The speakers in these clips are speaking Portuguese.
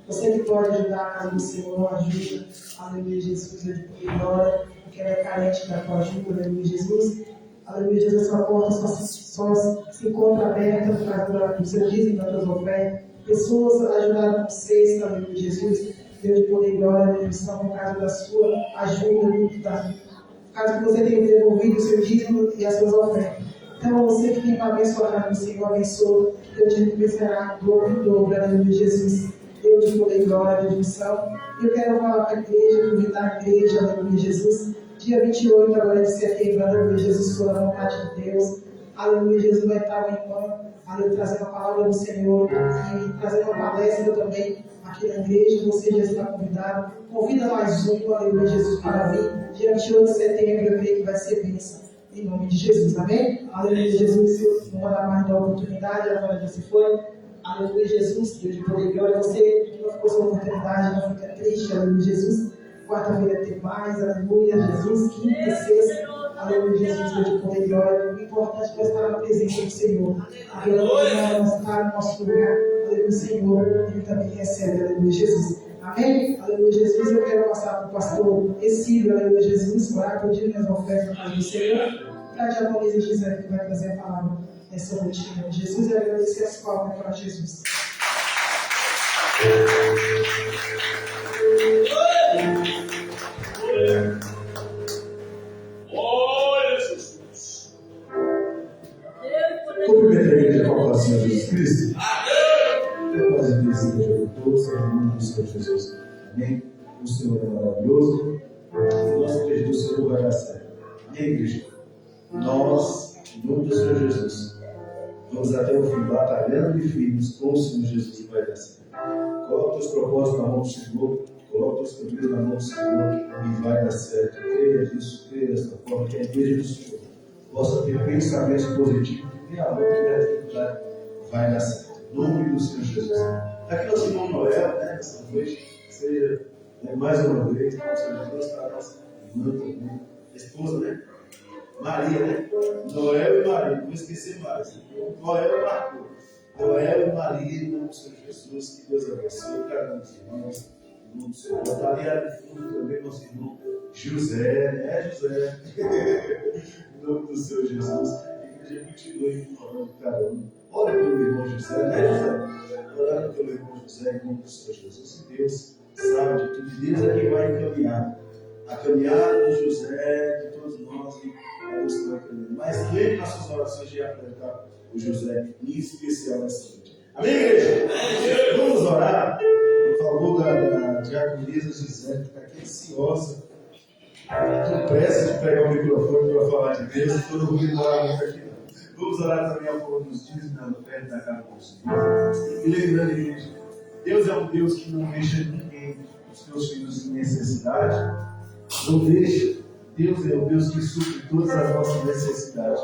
Você que pode ajudar a casa do Senhor, ajuda, aleluia, Jesus, eu te glória, porque ela é carente da tua ajuda, aleluia, Jesus. Aleluia, Jesus, essa porta só se encontra aberta por causa do seu dízimo, da tua oferta. Pessoas ajudaram vocês, aleluia, Jesus. Deus de poder e glória, Deus, estão por causa da sua ajuda, por causa que você tem devolvido o seu dízimo e as suas ofertas. Então, você que tem para abençoar a casa do Senhor, abençoa. Deus te recompensará dobro em dobro, aleluia, Jesus. Deus de poder e glória, Deus de missão. Eu quero falar para a igreja, convidar a igreja, aleluia, Jesus. Dia 28, agora de setembro, aleluia, Jesus, por a vontade de Deus. Aleluia, Jesus vai estar o irmão, aleluia, trazendo a palavra do Senhor e trazendo uma palestra também aqui na igreja. Você já está convidado. Convida mais um, aleluia, Jesus, para vir. Dia 28 de setembro, eu creio que vai ser bênção. Em nome de Jesus, amém? Aleluia, Jesus, não vai dar mais da oportunidade, agora você foi. Aleluia, Jesus, Deus de poder e glória. Você que não ficou sem oportunidade, não fica triste, aleluia, Jesus. Quarta-feira tem mais, aleluia, Jesus. Quinta, sexta, aleluia, Jesus, Deus de poder e glória. O importante é estar na presença do Senhor. Aleluia, nós estar no nosso lugar, aleluia, Senhor, Ele também recebe, aleluia, Jesus. Amém? Aleluia, Jesus. Eu quero passar para o pastor Exílio, aleluia, Jesus, orar por dia nas ofertas para o Senhor. Para a diaconisa Gisele, que vai trazer a palavra nessa noite. Jesus, e agradecer as palmas para Jesus. Cumprimento a igreja com a paz do Senhor Jesus Cristo. Eu quase desejo a todos, em nome do Senhor Jesus. Amém? O Senhor é maravilhoso. O nosso igreja do Senhor vai dar certo. Amém, igreja? Nós, em nome do Senhor Jesus, Vamos até o fim, batalhando e firmes com o Senhor Jesus e vai dar certo. Coloca os teus propósitos na mão do Senhor, coloca os teus caminhos na mão do Senhor e vai dar certo. Creia disso, creia dessa forma, que a igreja do Senhor possa ter pensamentos positivos e a luta vai dar certo. Em nome do Senhor Jesus. Aqui nós irmão Noel, né, essa noite, seja mais uma vez, com o Senhor Jesus, para a nossa irmã também, esposa, né? Maria, né? Noel e Maria, não vou esquecer mais. Noel e Marco. Noel e Maria, em nome do Senhor Jesus, que Deus abençoe cada um dos irmãos, em nome do Senhor. Está ali no fundo também nosso irmão José, né, José? Em nome do Senhor Jesus, que a igreja continue falando cada um. Ora pelo irmão José, né, José? Orando pelo irmão José, em nome do Senhor Jesus. E Deus sabe de tudo. Deus é quem vai encaminhar. A caminhada do José, de todos nós, e Deus vai caminhando. Mas lembre nas suas orações de apresentar o José, em especial nessa noite. Amém, igreja? Vamos orar em favor da diaconisa José, que está aqui ansiosa, com pressa de pegar o microfone para falar de Deus, e todo mundo morar muito aqui. Vamos orar também a favor dos dias na oferta da casa do Senhor. E lembrando, igreja, Deus é um Deus que não deixa ninguém, os seus filhos, em necessidade. Não deixa. Deus é o Deus que supre todas as nossas necessidades.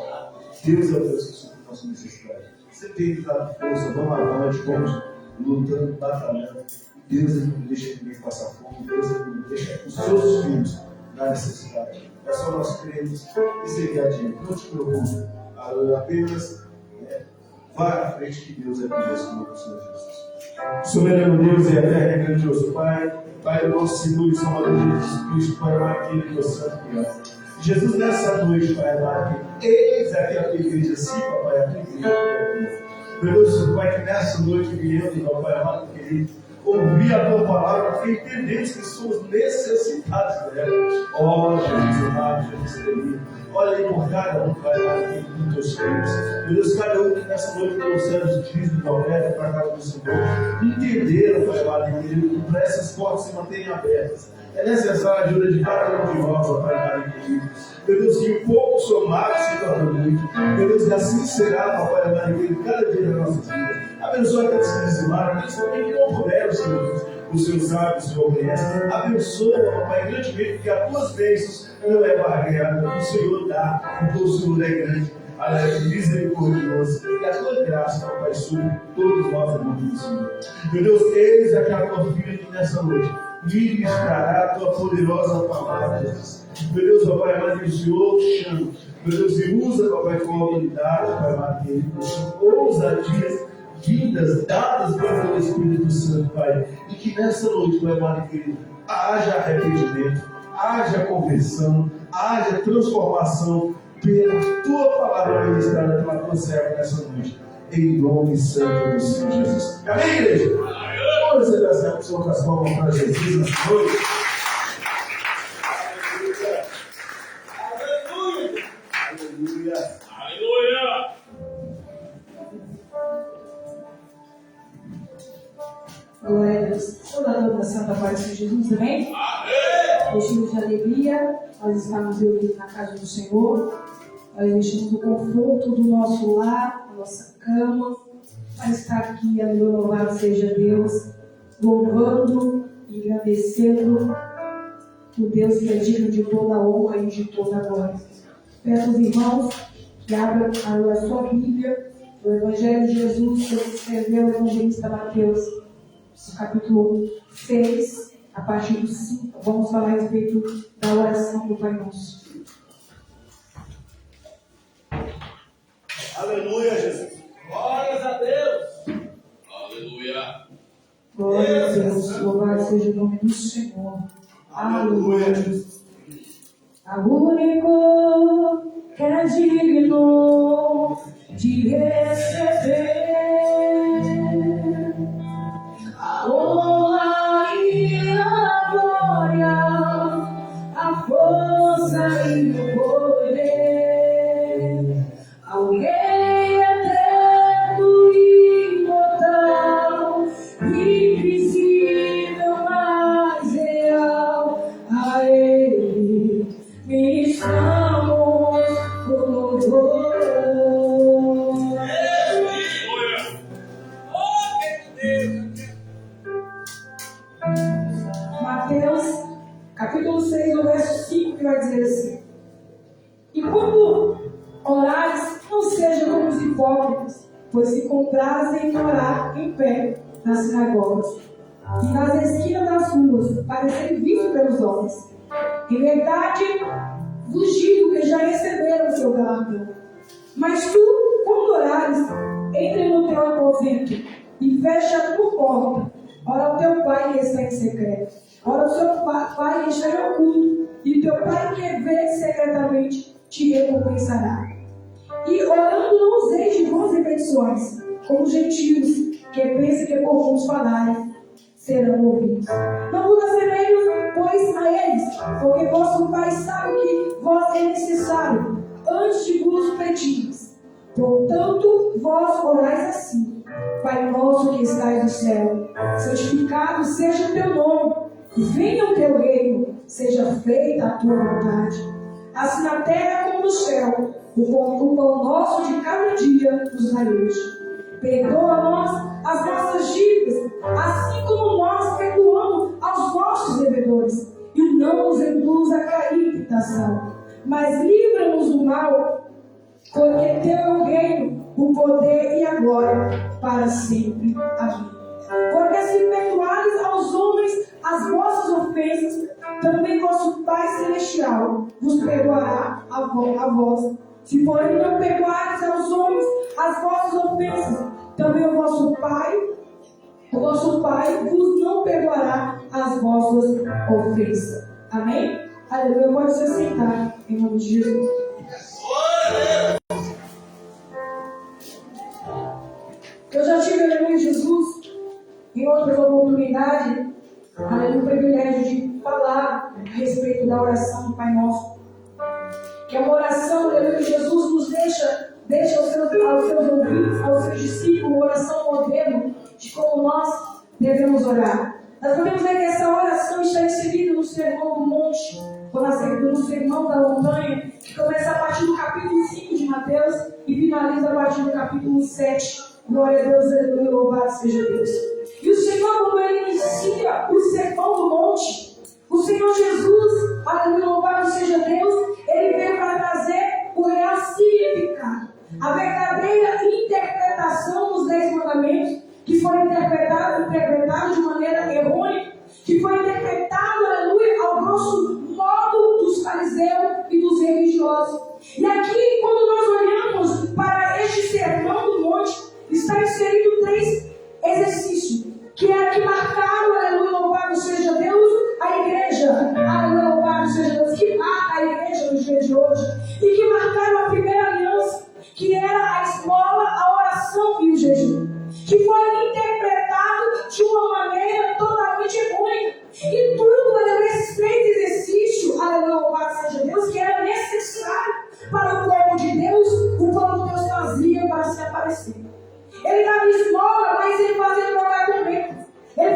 Deus é o Deus que supre as nossas necessidades. Você tem que dar força, vamos avante, vamos lutando, batalhando. Deus não deixa ninguém passar fome. Deus não deixa os seus filhos na necessidade. É só nós crermos e seguir adiante. Não te preocupe. Apenas vá à frente que Deus é conosco, no nome do Senhor Jesus. Soberano Deus e eterno e grandioso Pai, Pai nosso Senhor e Salvador Jesus Cristo, Pai amado, aquele que é o Santo Criado. Jesus, nessa noite, Pai amado, eis aqui a tua igreja, sim, Papai, a tua igreja. Meu Deus, Pai, que nessa noite viemos, meu Pai amado, querido, ouvir a tua palavra, porque entendemos que somos necessitados dela. Ó Jesus amado, Jesus querido, olha aí por cada um, Pai amado, dos teus filhos. Meu Deus, cada um que nessa noite trouxeram os dízimos da oferta para a casa do Senhor, entenderam, Pai amado, querido, que para essas portas se mantenham abertas. É necessária a ajuda de cada um de nós, ó Pai amado, querido. Meu Deus, que o pouco somado se torna muito. Meu Deus, que assim será, ó Pai amado, querido, cada dia da nossa vida. Abençoa aqueles que dizimaram, aqueles também que não puderam, Senhor. O Senhor sabe, o Senhor conhece. Abençoa, Pai, grandemente, porque as tuas bênçãos não é barreira, o Senhor dá, porque o Senhor é grande, misericordioso. E a tua graça, Pai, sobre todos nós, amigos do Senhor. Meu Deus, eis aquela tua filha que nessa noite ministrará a tua poderosa palavra, Jesus. Meu Deus, ó Pai amado, que o Senhor chama. Meu Deus, e usa, ó Pai, com autoridade, Pai amado, querido, ousadias vindas, dadas pelo Espírito Santo, Pai. E que nessa noite, Pai amado, querido, haja arrependimento, haja conversão, haja transformação pela tua palavra ministrada pela tua serva nessa noite. Em nome santo do Senhor Jesus. Amém, igreja? Vamos receber as outras palmas para Jesus nessa noite. Aleluia! Aleluia! Aleluia! Glória a Deus. Toda a toda a santa paz de Jesus, amém? Motivo de alegria, nós estamos reunidos na casa do Senhor. Nós deixamos o conforto do nosso lar, da nossa cama, para estar aqui, louvado seja Deus, louvando e agradecendo o Deus que é digno de toda a honra e de toda a glória. Peço aos irmãos que abram a sua Bíblia, o Evangelho de Jesus, que escreveu o evangelista Mateus, no capítulo 6, a partir do 5. Vamos falar a respeito da oração do Pai Nosso. Aleluia, Jesus. Glórias a Deus. Aleluia. Glória a Deus. Louvado seja o nome do Senhor. Aleluia. A único que é digno de receber a honra e a glória, a força e o poder. Alguém eterno e imortal, invisível, mas real, a Ele ministramos o louvor. capítulo 6, no verso 5, que vai dizer assim: e quando orares, não seja como os hipócritas, pois se comprazem em orar em pé nas sinagogas e nas esquinas das ruas, para serem vistos pelos homens. Em verdade, vos digo que já receberam o seu galardão. Mas tu, quando orares, entra no teu aposento e fecha a tua porta. Ora o teu pai que está em secreto. Ora o seu pai que está em oculto. E teu pai que vê secretamente te recompensará. E orando não useis de vãs repetições, como os gentios, que pensam que por muitos falarem serão ouvidos. Não vos assemelhos, pois, a eles, porque vosso Pai sabe que vós é necessário, antes de vos pedirdes. Portanto, vós orais assim: Pai nosso que estais no céu, santificado seja o teu nome, venha o teu reino, seja feita a tua vontade, assim na terra como no céu. O pão nosso de cada dia nos dai hoje. Perdoa-nos as nossas dívidas, assim como nós perdoamos aos nossos devedores. E não nos induz a cair em tentação, mas livra-nos do mal, porque teu é o reino, o poder e a glória para sempre. Amém. Porque se perdoares aos homens as vossas ofensas, também vosso Pai Celestial vos perdoará a vós. Se porém não perdoares aos homens as vossas ofensas, também o vosso Pai vos não perdoará as vossas ofensas. Amém? Aleluia. Pode se sentar em nome de Jesus. Eu já tive, aleluia, Jesus, em outras oportunidades, aleluia, o privilégio de falar a respeito da oração do Pai Nosso. Que é uma oração, aleluia, Jesus nos deixa aos seus ouvintes, aos seus discípulos, uma oração modelo de como nós devemos orar. Nós podemos ver que essa oração está inserida no Sermão do Monte, ou no Sermão da Montanha, que começa a partir do capítulo 5 de Mateus e finaliza a partir do capítulo 7. Glória a Deus, aleluia, louvado seja Deus. E o Senhor, quando Ele inicia o Sermão do Monte, o Senhor Jesus, aleluia, louvado seja Deus, Ele veio para trazer o real significado, a verdadeira interpretação dos 10 mandamentos, que foi interpretado de maneira errônea, que foi interpretado, aleluia, ao grosso modo dos fariseus e dos religiosos. E aqui, quando nós olhamos para este Sermão do Monte, está inserido 3 exercícios, que marcaram, aleluia, louvado seja Deus, a igreja, aleluia, louvado seja Deus, que marca a igreja nos dias de hoje, e que marcaram a primeira aliança, que era a esmola, a oração e o jejum, que foi interpretado de uma maneira totalmente errônea. E tudo, aleluia, esses 3 exercícios, aleluia, louvado seja Deus, que era necessário para o povo de Deus, o povo de Deus fazia para se aparecer. Ele dava esmola, mas ele fazia trocar com medo. Ele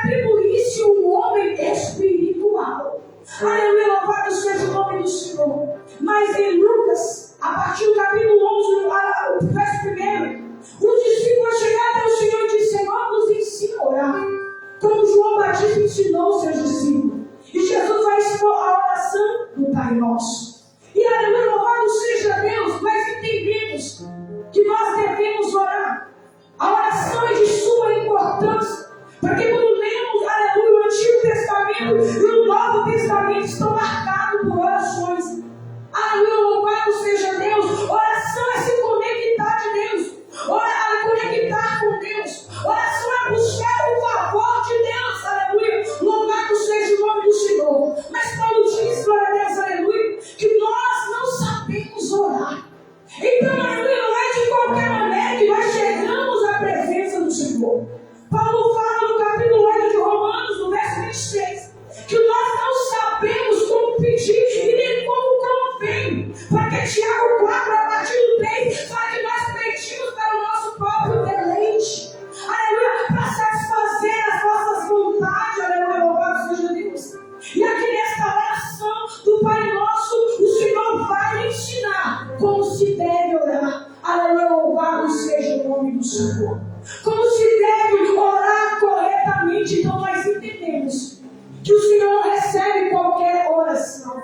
atribuísse um homem espiritual. Aleluia, louvado seja o nome do Senhor. Mas em Lucas, a partir do capítulo 11, o verso 1, os discípulos chegaram até o Senhor e disseram: Senhor, nos ensina a orar, como João Batista ensinou seus discípulos. E Jesus vai expor a oração do Pai Nosso. E aleluia, louvado seja Deus, nós entendemos que nós devemos orar. A oração é de suma importância, porque quando lemos, aleluia, o Antigo Testamento e o Novo Testamento estão marcados por orações. Aleluia, louvado seja Deus. Oração é se conectar de Deus. Orar é conectar com Deus. Oração é buscar o favor de Deus. Aleluia, louvado seja o nome do Senhor. Mas Paulo diz, glória a Deus, aleluia, que nós não sabemos orar. Então, aleluia, não é de qualquer maneira que nós chegamos à presença do Senhor. Paulo fala no capítulo 8 de Romanos, no verso 26, que nós não sabemos como pedir e nem como convém. Porque Tiago 4, a partir do 3, fala que nós pedimos para o nosso próprio deleite. Aleluia, para satisfazer as nossas vontades. Aleluia, louvado seja Deus. E aqui nesta oração do Pai Nosso, o Senhor vai ensinar como se deve orar. Aleluia, louvado seja o nome do Senhor. Como se deve orar corretamente. Então nós entendemos que o Senhor não recebe qualquer oração.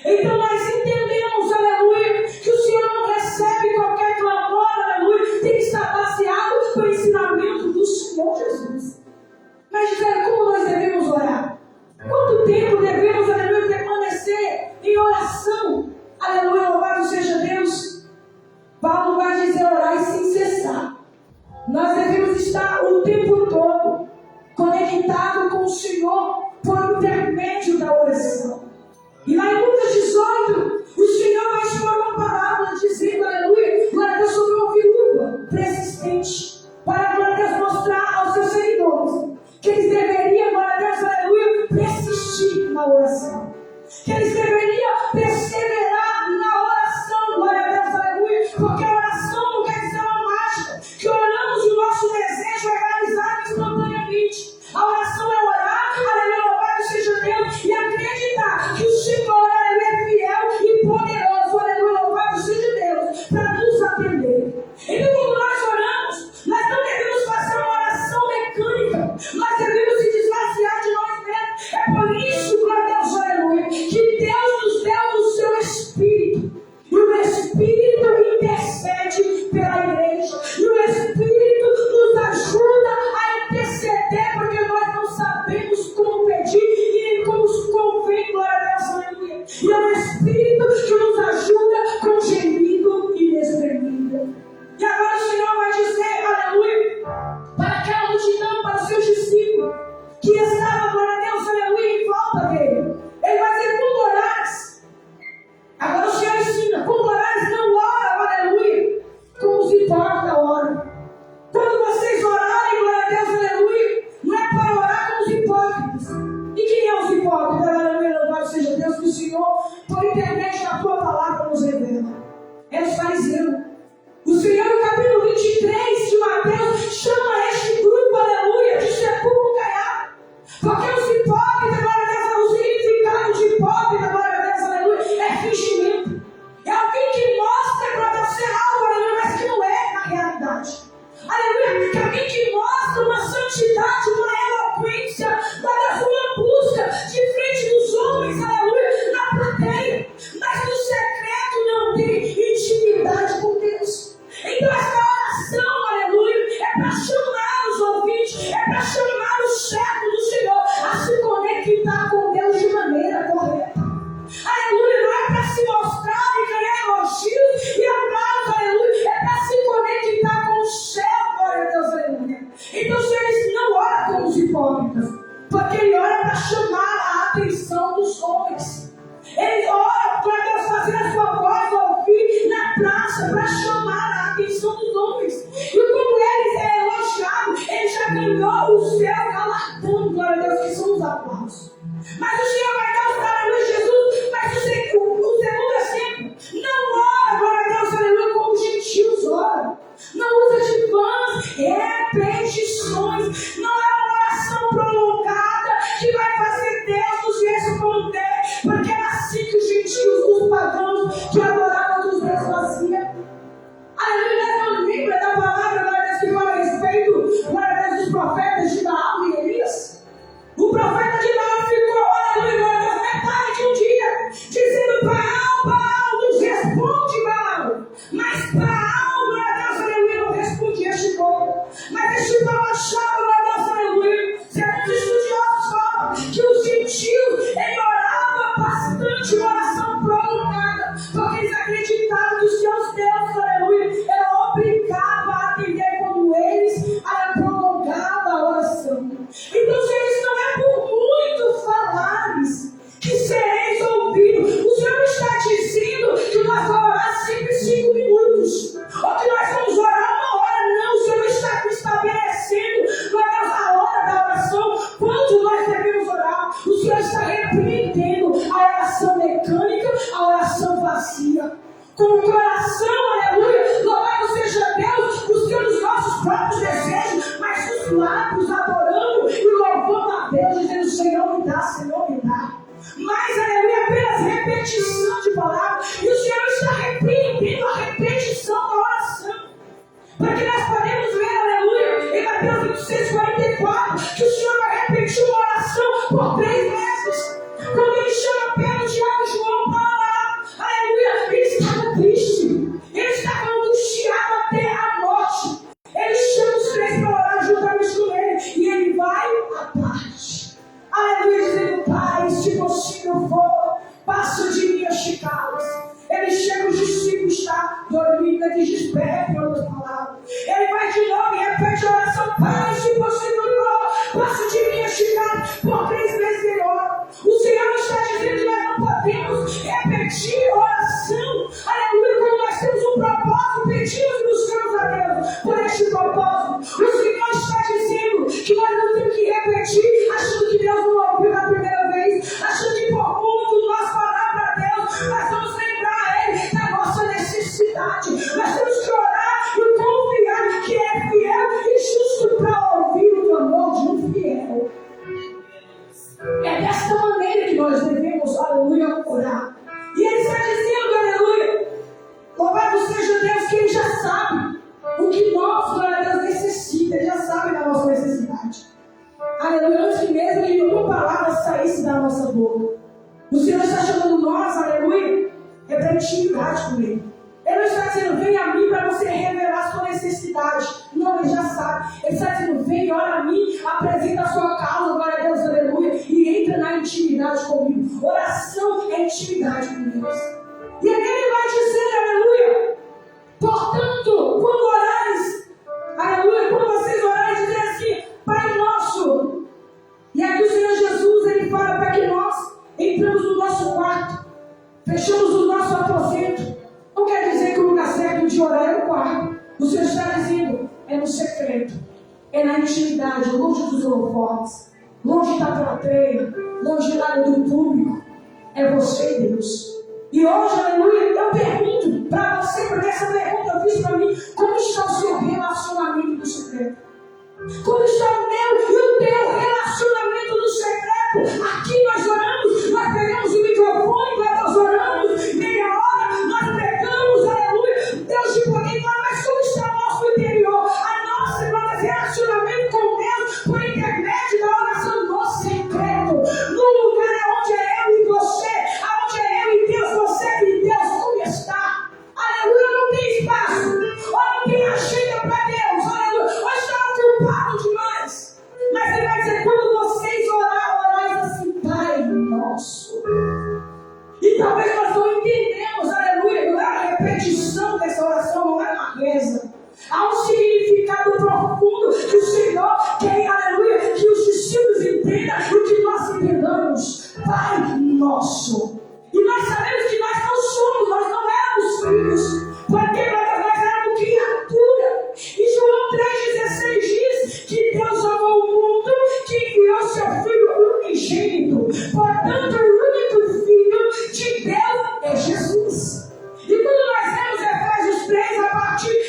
Então nós entendemos, aleluia, que o Senhor não recebe qualquer clamor, aleluia, tem que estar baseado no ensinamento do Senhor Jesus. Mas dizer como nós devemos orar? Quanto tempo devemos, aleluia, permanecer em oração? Aleluia, louvado seja Deus. Paulo vai dizer orar e sem cessar. Nós devemos estar o tempo todo conectado com o Senhor por intermédio da oração. E lá em Lucas 18, o Senhor vai expor uma palavra dizendo, aleluia, glória a Deus, sobre uma viúva persistente, para glória a Deus mostrar aos seus seguidores que eles deveriam, glória a Deus, aleluia, persistir na oração. Que eles deveriam perseverar na oração, glória a Deus, aleluia, porque a oração não quer dizer uma mágica, que oramos e o nosso desejo é realizado espontaneamente. A oração é orar, aleluia, louvado seja Deus, e acreditar que o Senhor, aleluia, é fiel e poderoso, aleluia, louvado seja Deus, para nos atender. Então, quando nós oramos, nós não devemos fazer uma oração mecânica, nós devemos se desvaziar de nós mesmos. É por isso, glória a Deus, aleluia, que Deus nos deu o seu Espírito. E o Espírito intercede pela igreja. E o Espírito nos ajuda a interceder, porque nós não sabemos como pedir e nem como convém, glória a Deus, aleluia. E é o Espírito que nos ajuda com gemido e despremido. E agora o Senhor vai dizer, aleluia, para aquela multidão, para os seus discípulos, que estava, glória a Deus, aleluia, em volta dele. Ele vai dizer, quando orares, agora o Senhor ensina, quando orares, não ora, aleluia, como os hipócritas oram. Quando vocês orarem, glória a Deus, aleluia, não é para orar como os hipócritas. E quem é os hipócritas? Aleluia, louvado seja Deus, que o Senhor, por intermédio da tua palavra, nos revela. É os fariseus. O Senhor, no capítulo 23 de Mateus, chama este grupo, aleluia, de sepulcro caiado. Porque os hipócritas, glória a Deus, o significado de hipócrita, glória a Deus, aleluia, é fingimento. É alguém que mostra, glória a Deus, ser algo, aleluia, mas que não é na realidade. Aleluia, que alguém que mostra uma santidade, uma eloquência, glória a Deus, uma busca de frente dos homens, aleluia, na plateia, mas no secreto não tem intimidade com Deus. Então essa oração, aleluia, é para chamar os ouvintes, é para chamar os servos do Senhor a se conectar com Deus de maneira correta. Aleluia, não é para se mostrar e ganhar elogios e aplausos, aleluia, é para se conectar com o céu, glória a Deus, aleluia. Então o Senhor disse, não ora como os hipócritas, porque ele ora para chamar a atenção dos homens. Ele ora para Deus fazer a sua voz ouvir na praça, para chamar a atenção dos homens. E quando ele é elogiado, ele já ganhou o seu galardão, glória a Deus, que são os aplausos. Mas o Senhor vai dar os aleluia, Jesus, mas o segundo exemplo, não ora, glória a Deus, aleluia, como os gentios oram. Não usa de vãs repetições, não é uma oração prolongada. Senhor está repreendendo a oração mecânica, a oração vazia. Com o coração, aleluia, louvado seja Deus, buscando os nossos próprios desejos, mas os lábios adorando e louvando a Deus, dizendo: Senhor me dá, Senhor me dá. Mas, aleluia, apenas repetição de palavras. E o Senhor está repreendendo a repetição da oração. Para que nós podemos ver, aleluia, em Mateus 26:44, que o Senhor vai repetir uma oração por 3 vezes. Quando Ele chama Pedro, Tiago e João para orar, aleluia, ele estava triste, ele estava angustiado até a morte. Ele chama os 3 para orar juntamente com ele, e ele vai à parte. Aleluia, dizendo: Pai, se possível for, passa de mim este cálice. Ele chega, os discípulos está dormindo, ele desperta, em outras palavras. Ele vai de novo e repete a oração: Pai, se possível for, passa de mim este cálice. Por 3 vezes ele ora. O Senhor está dizendo que nós não podemos repetir a oração. Aleluia, quando nós temos um propósito, pedimos e buscamos a Deus por este propósito. O Senhor está dizendo que nós não temos que repetir, achando que Deus não ouviu na primeira vez, achando que por muito nós falar para Deus, nós vamos lembrar a Ele da nossa necessidade. Nós temos que orar e confiar que é fiel e justo para ouvir o clamor de um fiel. É desta maneira que nós devemos, aleluia, orar. E Ele está dizendo, aleluia, louvado seja Deus, que Ele já sabe o que nós, glória a Deus, necessita. Ele já sabe da nossa necessidade. Aleluia, antes mesmo que nenhuma palavra saísse da nossa boca. O Senhor está chamando nós, aleluia, é para intimidade com Ele. Ele não está dizendo: vem a mim para você revelar a sua necessidade. Não, Ele já sabe. Ele está dizendo: vem, ora a mim, apresenta a sua causa, glória a Deus, aleluia, e entra na intimidade comigo. Oração é intimidade com Deus. E aí Ele vai dizer, aleluia, portanto, quando orares, aleluia, quando vocês orarem, dizer assim: Pai nosso. E aqui o Senhor Jesus, Ele fala para que nós entramos no nosso quarto, fechamos o nosso aposento. Não quer dizer que o lugar certo de orar é o quarto. O Senhor está dizendo: é no secreto, é na intimidade, longe dos holofotes, longe da plateia, longe lá do público. É você e Deus. E hoje, aleluia, eu pergunto para você, porque essa pergunta eu fiz para mim: como está o seu relacionamento no secreto? Como está o meu e o teu relacionamento no secreto? Aqui nós oramos, nós pegamos o microfone, nós oramos meia hora, nós pegamos, aleluia, Deus de poder, mas como está o nosso interior? A nosso relacionamento com Deus por intermédio da oração no secreto, no lugar onde é eu e você, onde é eu e Deus, você e Deus, como está? Aleluia, não tem espaço, ou não tem agenda para Deus, aleluia, ou está ocupado demais. Mas Ele vai dizer: quando vocês orais assim: Pai nosso. E talvez nós não entendemos, aleluia, não é a repetição dessa oração, não é uma reza. Há um significado profundo que o Senhor quer, aleluia, que os discípulos entendam o que nós entendamos. Pai nosso. E nós sabemos que nós não somos, nós não éramos filhos, porque nós éramos criatura. E João 3,16 diz que Deus amou o mundo, que enviou seu Filho unigênito. Portanto, o único Filho de Deus é Jesus. E quando nós vemos Efésios 3,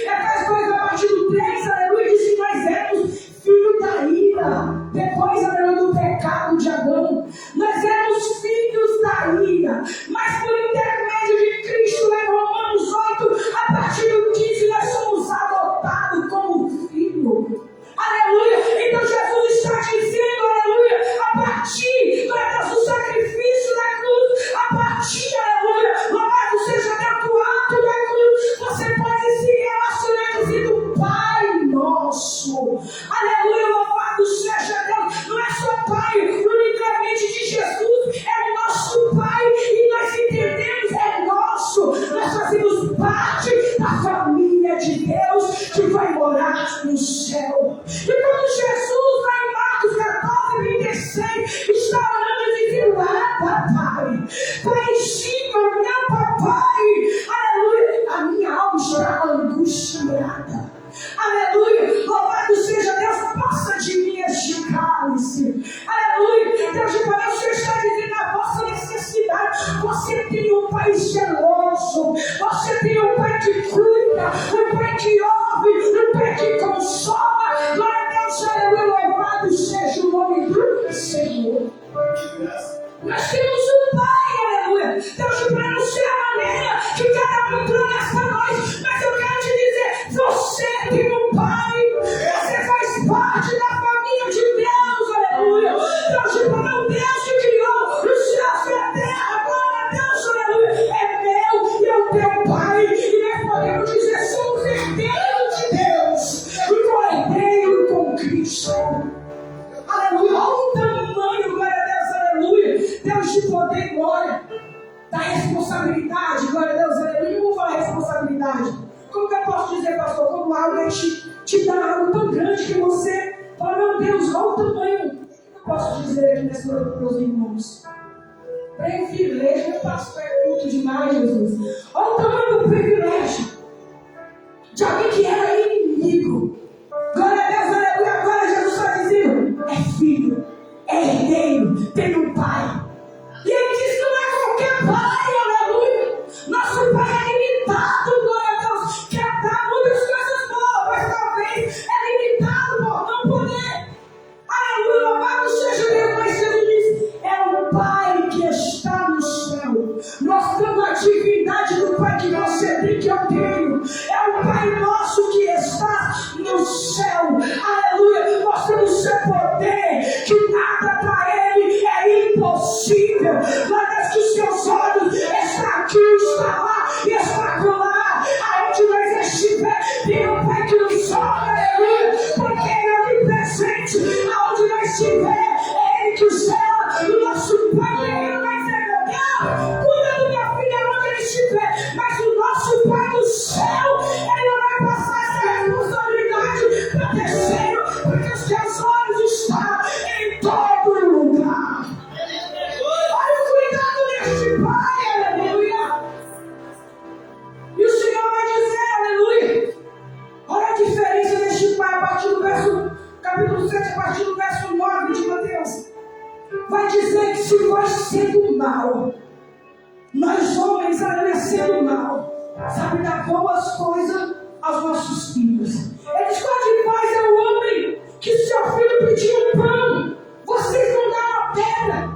Efésios 2, a partir do 3, aleluia, diz que nós éramos filhos da ira. Depois, aleluia, do pecado de Adão. Nós éramos filhos da ira. Mas por intermédio de Cristo, em Romanos 8, a partir do 15, nós somos adotados como filho. Aleluia. Então Jesus está dizendo, aleluia, a partir do sacrifício da cruz, a partir, aleluia, louvado seja Deus, do ato da cruz, você pode se relacionar dizendo: Pai nosso. Aleluia, louvado seja Deus. Não é só Pai unicamente de Jesus, é o nosso Pai, e nós entendemos, é nosso. Nós fazemos parte da família de Deus que vai morar no céu. E quando Jesus, lá em Marcos 14:26, está orando e dizendo: Pai, Pai, sim, meu papai, aleluia, a minha alma está angustiada. Aleluia, louvado seja Deus, passa de mim este cálice. Aleluia. Deus de poder, o Senhor está dizendo a vossa necessidade. Você tem um Pai zeloso. Você tem um Pai que cuida, um Pai que ouve, um Pai que consola. Glória a Deus, aleluia. Louvado seja o nome do Senhor. Nós temos um Pai, aleluia. Deus de poder, não sei a maneira que cada um entrou nessa noite, mas eu quero te dizer, você tem um Pai. Você faz parte da família de Deus, aleluia. Deus de poder, o Deus que criou os céus e a terra. Glória a Deus, aleluia. É meu e é o teu Pai. E nós podemos dizer, somos herdeiros de Deus. E co-herdeiro com Cristo. Aleluia. Olha o tamanho, glória a Deus, aleluia. Deus de poder e glória. Da responsabilidade, glória a Deus, aleluia. Como falar responsabilidade? Como que eu posso dizer, pastor, quando algo te dá algo tão grande que você fala, meu Deus, olha o tamanho. O que eu posso dizer aqui nessa noite para os meus irmãos? Privilégio, meu pastor é culto demais, Jesus. Olha o tamanho do privilégio de alguém que era inimigo. Glória a Deus, aleluia. Agora Jesus está dizendo, é filho, é herdeiro, tem um Pai. E ele diz que não é qualquer Pai, aleluia. Nosso Pai é limitado, glória a Deus. Quer dar muitas coisas boas, mas talvez é limitado por não poder. Aleluia, louvado seja Deus, mas ele diz, é o Pai que está no céu. Mostrando a divindade do Pai que você tem, que eu tenho. É o Pai nosso que está no céu. Aleluia, mostrando o seu poder, que nada para ele é impossível. Mas que os seus olhos estão aqui, está lá, está acolá. Aonde nós estiver, tem um Pai que nos olha, aleluia, porque ele é onipresente. Aonde nós estiver, é ele que zela. O nosso Pai terreno vai ser, meu Deus, cuida do meu filho aonde ele estiver. Mas o nosso Pai do céu, ele não vai passar essa responsabilidade para terceiro, porque os seus olhos estão em todo lugar. Olha o cuidado deste Pai, aleluia. E o Senhor vai dizer, aleluia. Olha a diferença deste Pai, a partir do verso, capítulo 7, a partir do verso 9 de Mateus. Vai dizer que se nós sendo mal, nós homens, aleluia, sendo mal, sabe dar boas coisas aos nossos filhos. Ele diz, qual de paz é o homem que seu filho pediu um pão, vocês não dão a pedra?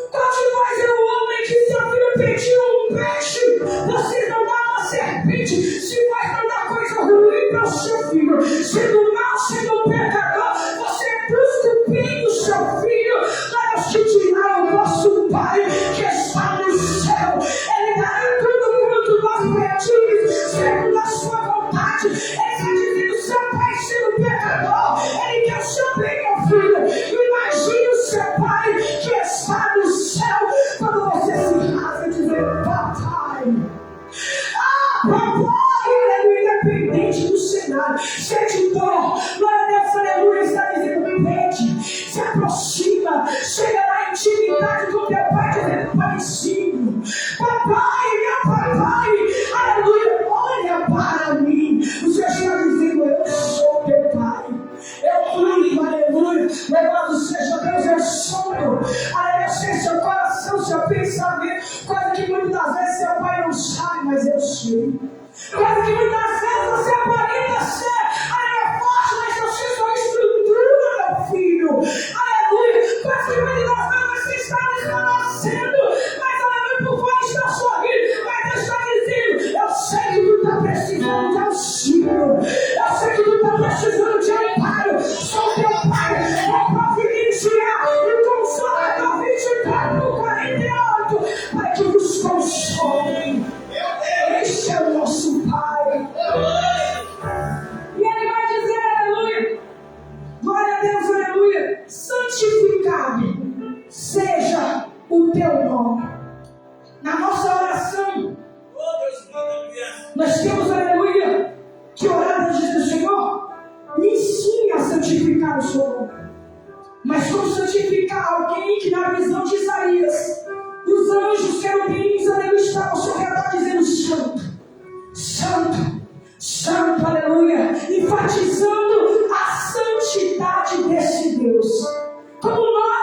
Qual de paz é o homem que seu filho pediu um peixe, vocês não dão uma serpente? Se nós não dá coisa ruim para o seu filho, sendo mal, sendo pecador, você busca o bem do seu filho, nós te dirá o nosso Pai que está no céu. Ele dará tudo quanto nós pedimos, segundo a sua vontade. Ele está dizendo, seu Pai sendo pecador, ele quer o seu bem, meu filho. Imagine o seu Pai que está no céu, quando você se rasga dizendo, papai. Ah, papai, aleluia, independente do cenário, sente dor, glória a Deus, aleluia, está dizendo, pede, se aproxima, chega na intimidade com teu Pai, dizendo, paizinho, papai, meu papai, aleluia, olha para mim. O Senhor está dizendo, eu sou teu Pai, eu fui, aleluia, louvado seja Deus, eu sou, aleluia, sei seu coração, seu pensamento, coisa que muitas vezes seu Pai não sabe, mas eu sei. Coisa que muitas vezes você aparenta ser, aleluia, forte, mas eu sei sua estrutura, meu filho, aleluia. Coisa que muitas vezes você está desfalecendo, mas aleluia, por fora está sorrindo, mas Deus está dizendo, eu sei que tu está precisando de auxílio, eu sei que tu está precisando de amparo, sou teu Pai, vou providenciar e consolador 24/48, para que nos console. Esse é o nosso Pai. E ele vai dizer, aleluia, glória a Deus, aleluia, santificado seja o teu nome. Na nossa oração, nós temos, aleluia, que orar a Jesus, Senhor, me ensine a santificar o seu nome. Mas como santificar alguém que na visão de Isaías, os anjos, querubins, aleluia, estavam ao seu redor dizendo, santo, santo, santo, aleluia, enfatizando a santidade desse Deus. Como nós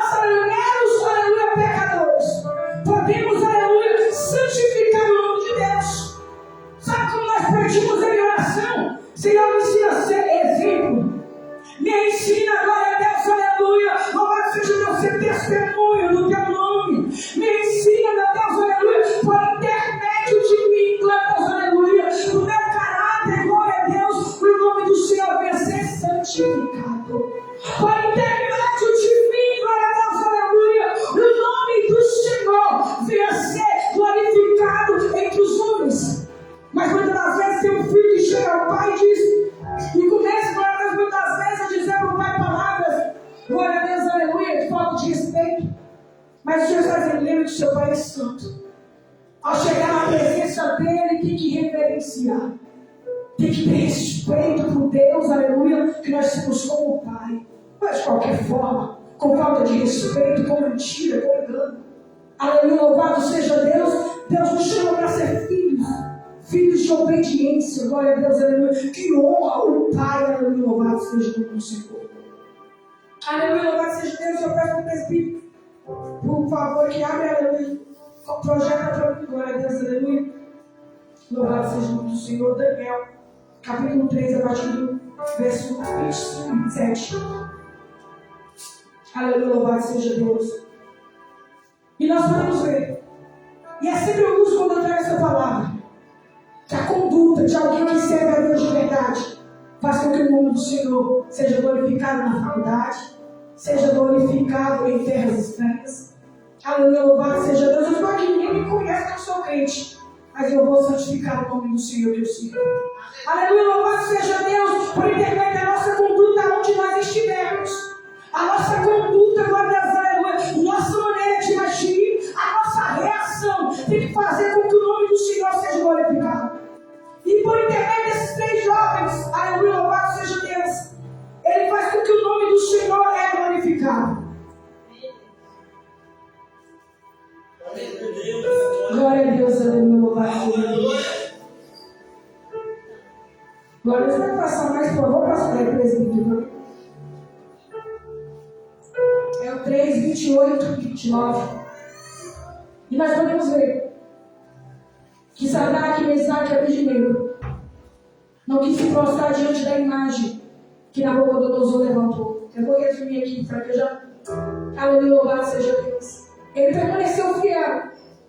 ser testemunho do teu nome. Me ensina, meu Deus, aleluia, por intermédio de mim, Deus, aleluia, o meu caráter, glória a Deus, o nome do Senhor venha ser santificado. Por intermédio de mim, glória a Deus, aleluia, o nome do Senhor venha ser glorificado entre os homens. Mas muitas das vezes tem um filho que chega ao pai e diz, e começa, glória a Deus, muitas vezes a dizer para o pai palavras, glória a Deus, aleluia, de falta de respeito. Mas o Senhor está dizendo, lembra que o seu pai é santo. Ao chegar na presença dele, tem que reverenciar. Tem que ter respeito por Deus, aleluia, que nós temos como pai. Mas de qualquer forma, com falta de respeito, com mentira, com engano. Aleluia, louvado seja Deus. Deus nos chama para ser filhos. Filhos de obediência, glória a Deus, aleluia. Que honra o Pai, aleluia, louvado seja o Senhor. Aleluia, louvado seja Deus. Eu peço para o presbítero, por favor, que abre, aleluia. Projeta para mim, glória a Deus, aleluia. Louvado seja o Senhor. Daniel, capítulo 3, a partir do verso 25 e 27. Aleluia, louvado seja Deus. E nós podemos ver, e é sempre eu uso quando eu trago essa palavra, que a conduta de alguém que serve a Deus de verdade faz com que o nome do Senhor seja glorificado na faculdade, seja glorificado em terras estranhas. Aleluia, louvado seja Deus. Eu estou aqui, ninguém me conhece que eu sou crente, mas eu vou santificar o nome do Senhor que eu sirvo. Aleluia, louvado seja Deus, por intermédio da nossa conduta onde nós estivermos. A nossa conduta, glória a Deus, aleluia, nossa maneira de agir, a nossa reação tem que fazer com que o nome do Senhor seja glorificado. E por intermédio desses 3 jovens, aleluia, louvado seja Deus, ele faz com que o nome do Senhor é glorificado. Glória a Deus, aleluia, louvado seja Deus. Glória a Deus, vai passar mais, por favor, passar aí, presbítero. É o 3, 28 e 29. E nós podemos ver que Sadraque, Mesaque e Abednego não quis se prostrar diante da imagem que Nabucodonosor levantou. Eu vou resumir aqui para que eu já... Aleluia, louvado seja Deus. Ele permaneceu fiel.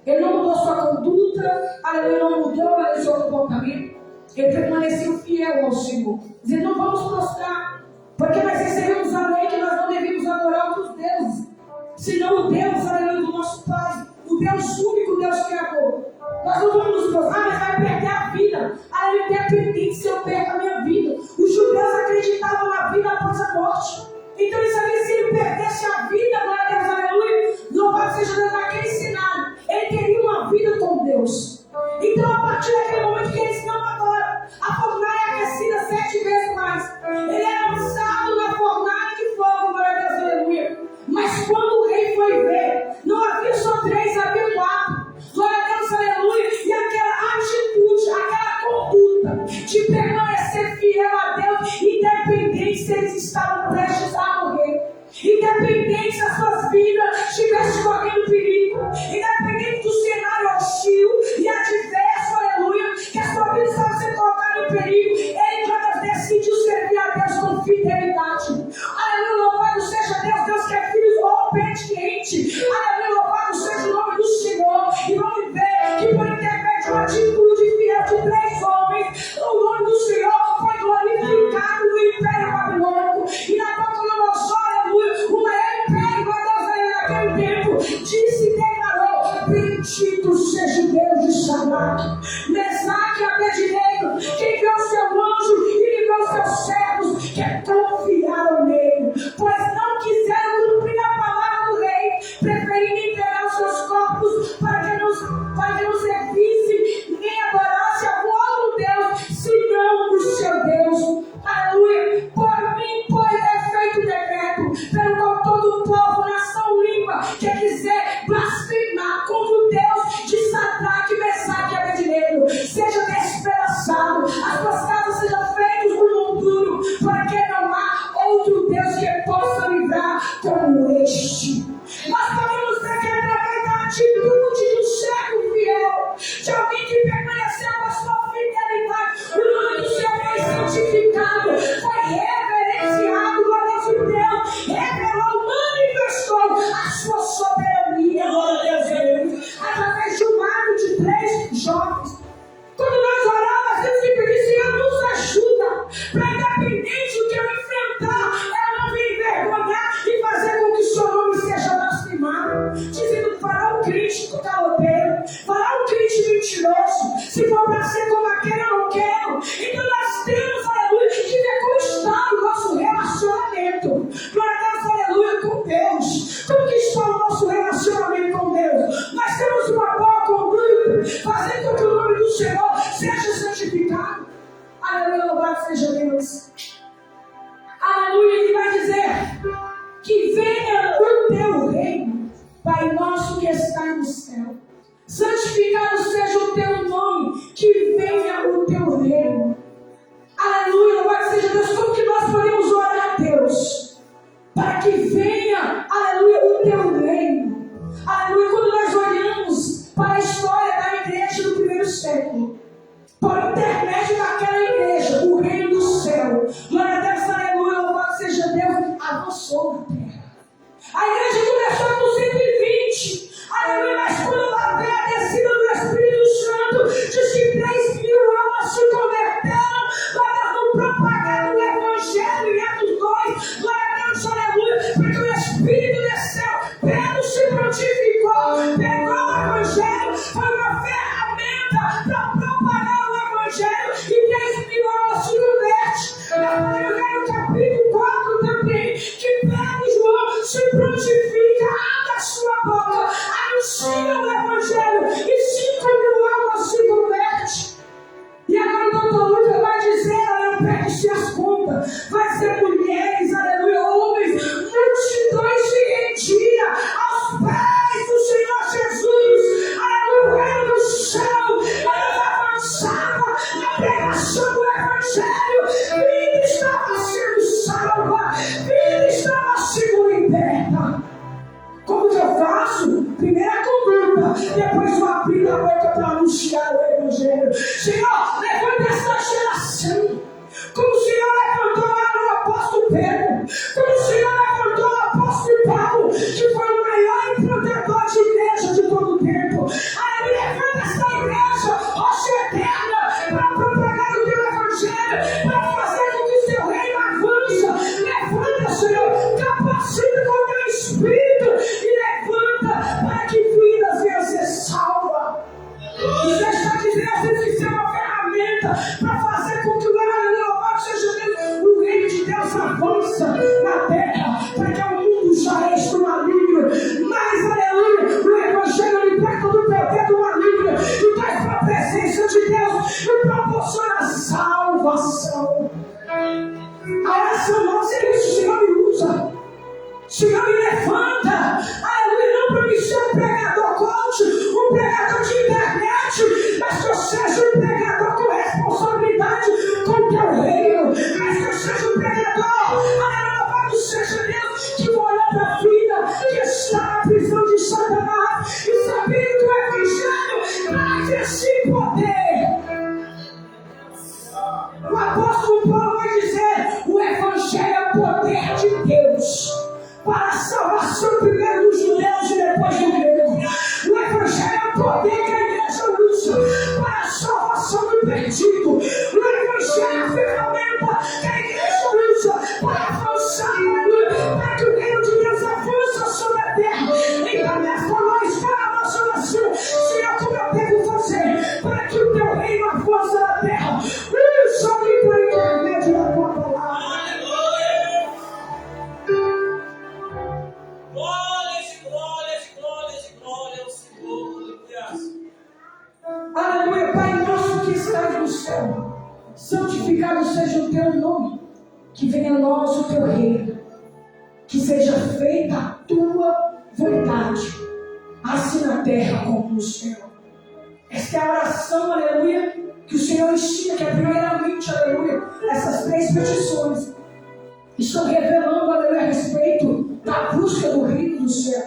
Ele não mudou sua conduta. Aleluia, não mudou o seu comportamento. Ele permaneceu fiel ao Senhor. Dizendo, não vamos prostrar, porque nós recebemos a lei que nós não devemos adorar outros deuses, senão o Deus, aleluia, do nosso Pai, o Deus único, o Deus Criador. Nós não vamos nos prostrar, mas vai perder a vida. Aleluia, independente se eu perco a minha vida. Os judeus acreditavam na vida após a morte. Então ele sabia que se ele perdesse a vida, glória a Deus, aleluia, louvado seja Deus, naquele cenário, ele teria uma vida com Deus. Então a partir daquele momento que eles não adoram, a fornalha é aquecida 7 vezes mais. Ele é lançado na fornalha de fogo, glória a Deus, aleluia. Mas quando o rei foi ver, não havia só 3, havia 4. Glória a Deus, aleluia. E aquela atitude, aquela conduta de permanecer fiel a Deus, independente se eles estavam prestes a morrer, independente se as suas vidas estivessem correndo perigo, independente do cenário hostil e adverso, aleluia, que a sua vida estava sendo colocada em perigo, ele decidiu servir a Deus com fidelidade. Aleluia, louvado seja Deus, Deus que é filho obediente. Aleluia, louvado seja o nome do Senhor. E vamos ver que por intermédio de uma atitude fiel de 3 homens, o nome do Senhor foi glorificado no Império Babilônico. E Nabucodonosor, aleluia, o maior império, glória a Deus, naquele tempo, disse e declarou: bendito seja o Deus de Sadraque, Mesaque e Abednego, que enviou seu anjo e enviou seus servos, que confiaram nele, pois não quiseram cumprir a palavra do rei, preferindo entregar os seus corpos para que não servisse nem adorasse algum outro Deus, senão o seu Deus. Aleluia. Por mim, pois, é feito decreto, pelo qual todo o povo, nação, língua, que quiser blasfemar contra o Deus Senhor seja santificado. Aleluia, louvado seja Deus. Aleluia, ele vai dizer que venha o teu reino, Pai nosso que está no céu. Santificado seja o teu nome, que venha o teu reino. Aleluia, louvado seja Deus. Como que nós podemos orar a Deus? Para que venha, aleluia, o teu reino. Aleluia, quando nós olhamos para a história da igreja do primeiro século, por intermédio daquela igreja, o reino do céu, glória a Deus, aleluia, louvado seja Deus, avançou na terra. A igreja começou com 120, aleluia, mas quando ela veio a descida do Espírito Santo, diz que 3.000 almas se converteram, glória a Deus, propagando o Evangelho e Atos 2, glória a Deus, aleluia, porque o Espírito desceu, Pedro se prontificou, pegou o Evangelho, foi uma ferramenta para propagar o Evangelho e 3.000 almas se convertem. Eu falei no capítulo 4 também, que Pedro e João se prontifica, abre a sua boca, anuncia o Evangelho e 5.000 almas se convertem. E agora o doutor Lucas vai dizer, aleluia, perde-se as contas, vai ser mulheres, aleluia, homens, multidões se rendiam aos pés do Senhor Jesus, aleluia, o reino do céu, ele avançava na pregação do Evangelho, vida estava sendo salva, vida estava sendo liberta. Como que eu faço? Primeiro a conduta, depois eu abri a boca para anunciar o Evangelho. Senhor, levanta essa geração, como o Senhor levantou lá no apóstolo Pedro, como o Senhor levantou o apóstolo Paulo, que foi o maior empreendedor de igreja de todo o tempo. Aí levanta essa igreja, rocha eterna, para propagar o teu Evangelho, para fazer com que o seu reino avance. Levanta, Senhor, capacita com o teu Espírito e levanta para que vidas venham ser salvas. Você está dizendo que isso é uma ferramenta para fazer com que o louvado seja Deus, o reino de Deus avança na terra, porque o mundo já é do maligno, mas aleluia, o Evangelho liberta do poder do maligno e traz para a presença de Deus e proporciona salvação. A essa nossa igreja, o Senhor me usa, o Senhor me levanta, aleluia, não para me ser um pregador coach, um pregador de internet, mas que eu seja um pregador com responsabilidade com o teu reino, mas que eu seja um pregador, aleluia, louvado seja Deus, que vou olhar para a vida que está na prisão de Satanás e saber que o Evangelho traz esse poder. O apóstolo Paulo vai dizer, o Evangelho é o poder de Deus para a salvação primeiro dos judeus e depois do grego. O Evangelho é o poder que a igreja usa para a salvação do perdido. O Evangelho é a ferramenta que a igreja usa para avançar, para que o reino de Deus avance sobre a terra. Então, nessa noite, para a nossa nação, Senhor, como eu devo fazer para que o teu reino avance na terra? Usa-me por intermédio da tua palavra. Aleluia, Pai nosso que estás no céu, santificado seja o teu nome, que venha a nós o teu reino, que seja feita a tua vontade, assim na terra como no céu. Esta é a oração, aleluia, que o Senhor ensina, que é primeiramente, aleluia, essas 3 petições estão revelando, aleluia, a respeito da busca do reino do céu.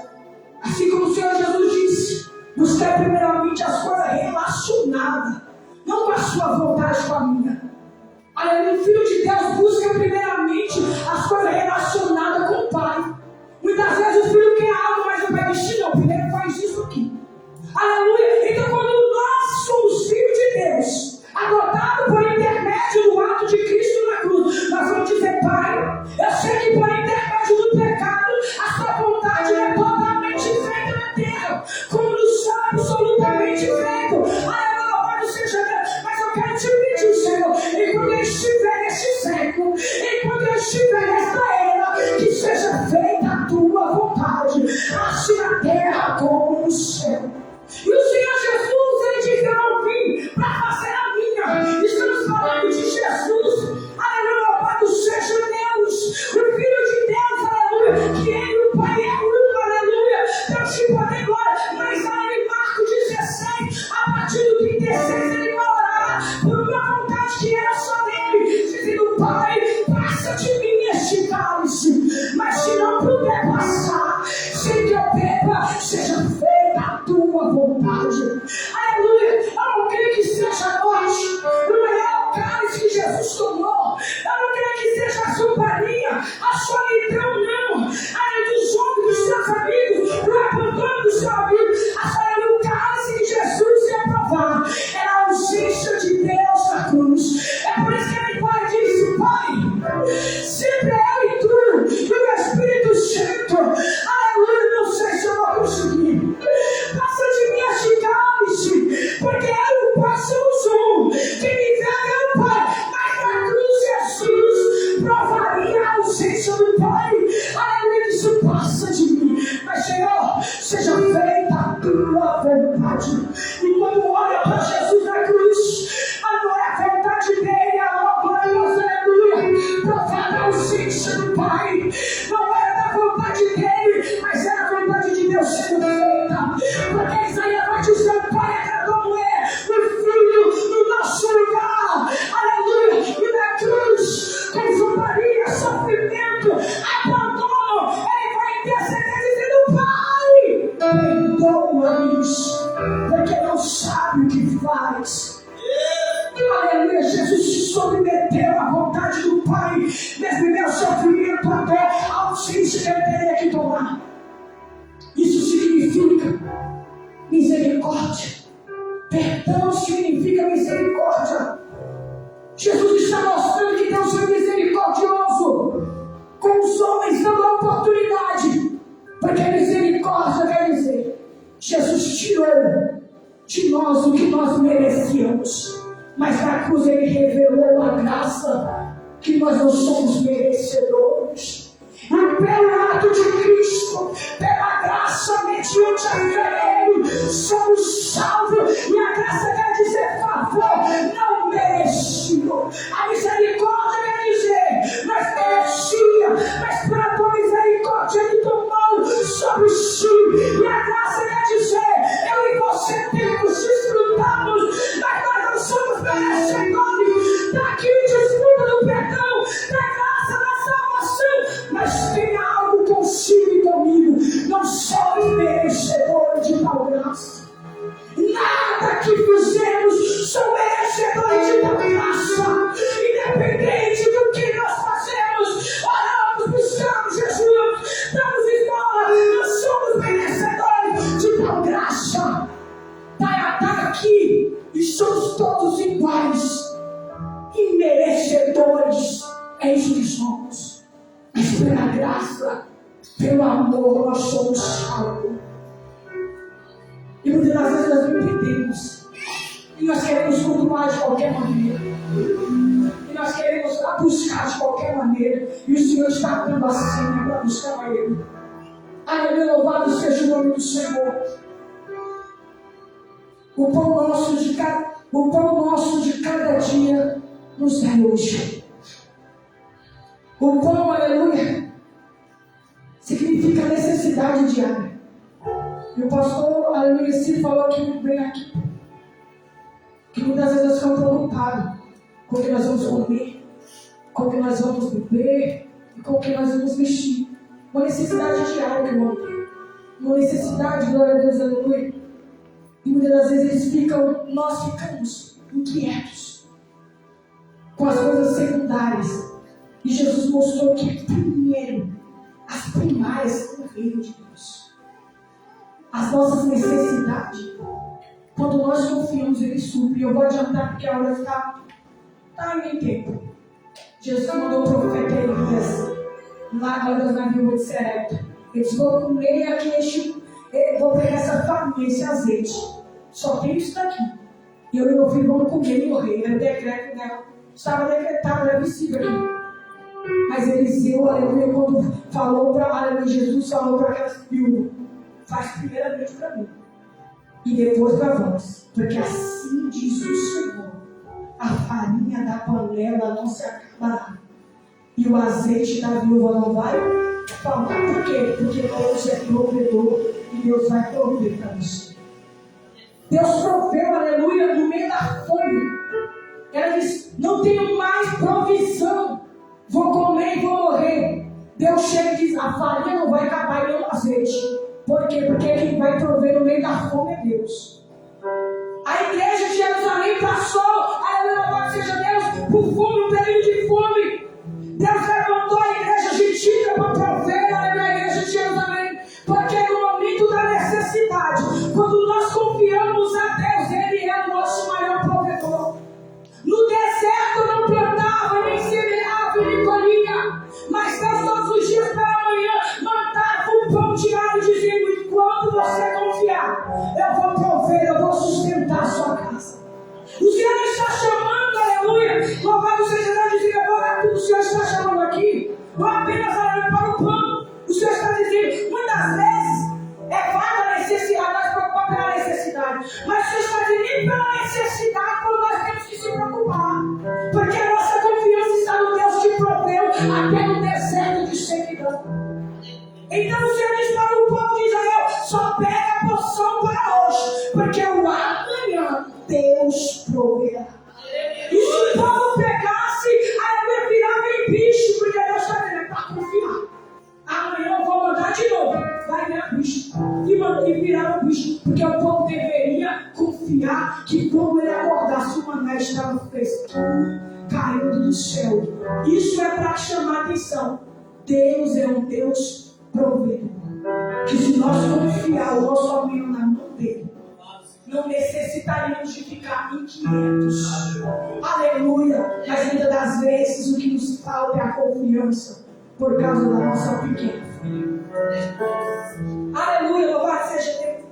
Assim como o Senhor Jesus disse, buscar primeiramente as coisas relacionadas, não com a sua vontade, com a minha. Aleluia, o Filho de Deus busca primeiramente as coisas relacionadas com o Pai. Muitas vezes o Filho quer algo, mas o Pai diz, não, primeiro faz isso aqui. Aleluia, então quando nós somos filhos de Deus, adotados por intermédio do ato de Cristo na cruz, nós vamos dizer, Pai, eu sei que por intermédio do pecado, a sua vontade é totalmente feita na terra, como no céu absolutamente feito. Aleluia, louvado seja Deus, mas eu quero te pedir, Senhor, enquanto eu estiver neste século, enquanto eu estiver nesta era, que seja feita a tua vontade, assim na terra como no céu. E o Senhor Jesus, ele disse, eu não vim para de poder e glória. Mas lá em Marcos 16, a partir do 36, ele vai orar por uma vontade que era só dele, dizendo: Pai, passa de mim este cálice, mas se não puder passar, sem que eu beba, seja feita a tua vontade. Aleluia. Eu não creio que seja nós, não é o cálice que Jesus tomou. Eu não creio que seja a sua farinha, a solidão, não. Além dos homens, dos seus amigos, o abandono do seu amigo. O cálice que Jesus ia provar era a ausência de Deus na cruz. É por isso que ele Pai disse: Pai, sempre eu e tu, e o Espírito Santo, aleluia, não sei se eu vou conseguir. Passa de mim este cálice, porque eu e o Pai somos um. Quem me vê é o Pai. Mas na cruz Jesus provaria a ausência do Pai. Aleluia, isso passa de mim. Mas Senhor, seja feita a tua vontade. E quando olha para Jesus na cruz, não é a vontade dele, a gloriosa, aleluia, provar a ausência do Pai. Não era da vontade dele, mas era a vontade de Deus sendo feita. Porque Isaías vai dizer: o Pai agradou o Filho no nosso lugar. Aleluia. E na cruz, com zombaria, sofrimento, abandono, ele vai interceder dizendo: Pai, perdoa-lhes, porque não sabe o que faz. Aleluia. Jesus se submeteu à vontade do Pai, mesmo em meu sofrimento, até a ausência que ele teria que tomar. Isso significa misericórdia. Perdão significa misericórdia. Jesus está mostrando que Deus é misericordioso com os homens, dando a oportunidade. Porque misericórdia quer dizer: Jesus tirou de nós o que nós merecíamos, mas na cruz ele revelou a graça que nós não somos merecedores. E pelo ato de Cristo, pela graça mediante a fé nele, somos salvos. E a graça quer dizer favor não merecido. A misericórdia quer dizer: mas merecia, mas pela tua misericórdia ele tomou sobre si. E a graça quer dizer: eu e você temos, desfrutamos, mas nós não somos merecedores daquele desfruta do perdão, da graça, da salvação. Mas tem algo consigo e comigo: não somos merecedores de tal graça. Nada que fizemos são merecedores de tal graça. Independente do que nós fazemos, oramos, buscamos Jesus, damos esmola, nós somos merecedores de tal graça. Está aqui e somos todos iguais, imerecedores. É isso que somos. Mas pela graça, pelo amor, nós somos salvos. E muitas das vezes nós não entendemos. E nós queremos continuar de qualquer maneira. E nós queremos buscar de qualquer maneira. E o Senhor está dando a senha para buscar a Ele. Aleluia, louvado seja o nome do Senhor. O pão nosso de cada dia nos dá hoje. O pão, aleluia, significa necessidade diária. E o pastor, aleluia, se falou aqui, bem aqui, que muitas vezes nós ficamos preocupados com o que nós vamos comer, com o que nós vamos beber e com o que nós vamos vestir. Uma necessidade diária que eu amo. Uma necessidade, glória a Deus, aleluia. E muitas das vezes nós ficamos inquietos com as coisas secundárias. E Jesus mostrou que primeiro, as primárias são o reino de Deus. As nossas necessidades, quando nós confiamos, Ele supre. Eu vou adiantar porque a hora está em tempo. Jesus mandou o profeta Elias lá na viúva de Serepta. Ele disse: vou comer aqui vou pegar essa farinha, esse azeite. Só tem isso daqui. E eu e meu filho vamos comer e morrer. Era o decreto dela. Estava decretado, era visível aqui. Mas Eliseu, aleluia, quando falou para Jesus, falou para aquela viúva: faz primeiramente para mim e depois para vós, porque assim diz o Senhor: a farinha da panela não se acabará e o azeite da viúva não vai faltar. Por quê? Porque Deus é provedor e Deus vai prover para você. Deus proveu, aleluia, no meio da fome. Ela diz, não tenho mais provisão. Vou comer e vou morrer. Deus chega e diz, a farinha não vai acabar e nem o azeite. Por quê? Porque quem vai prover no meio da fome é Deus. A igreja de Jerusalém passou, aleluia, louvado seja Deus, por fome, um período de fome. Deus levantou a igreja gentílica para prover, aleluia, a igreja de Jerusalém. Porque no momento da necessidade, quando nós confiamos a Deus, Ele é o nosso maior provedor. No deserto não plantava, nem semeava, nem colhia. Mas Deus todos os dias pela manhã mandava um pão diário, dizendo, enquanto você confiar, eu vou prover, eu vou sustentar a sua casa. O Senhor está chamando, aleluia, louvado seja Deus, dizendo, eu vou dar tudo. O Senhor está chamando aqui, não apenas aleluia, para o pão. O Senhor está dizendo, muitas vezes, é vaga a necessidade, nós preocupamos pela necessidade. Mas o Senhor está dizendo, nem pela necessidade, quando nós temos que se preocupar. Porque a nossa confiança está no Deus que proveu até no deserto de sequidão. Então o Senhor diz para o povo de Israel, só pega a porção para hoje, porque o amanhã Deus proverá. E se o povo pegasse, aí virava em bicho, porque Deus está dizendo, é para confiar. Amanhã eu vou mandar de novo, vai virar bicho. E virar um bicho, porque o povo deveria confiar que quando ele acordasse, o maná estava fresquinho, caindo do céu. Isso é para chamar atenção. Deus é um Deus provedor. Que se nós confiar o nosso amanhã na mão dele, não necessitaríamos de ficar inquietos. Aleluia. Mas muitas das vezes o que nos falta é a confiança por causa da nossa pequena fé. Aleluia, louvado seja Deus.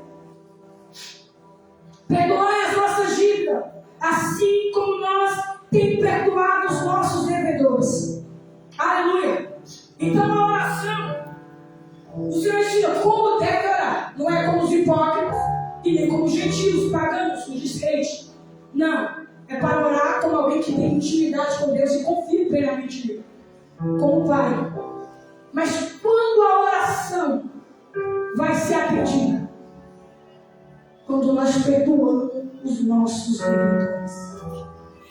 Perdoai as nossas dívidas, assim como nós temos perdoado os nossos devedores. Aleluia. Então a oração, o Senhor ensina como deve orar. Não é como os hipócritas e nem como os gentios, paganos, os descrentes. Não. É para orar como alguém que tem intimidade com Deus e confia plenamente nele. Como Pai. Mas quando a oração vai ser atendida? Quando nós perdoamos os nossos devedores.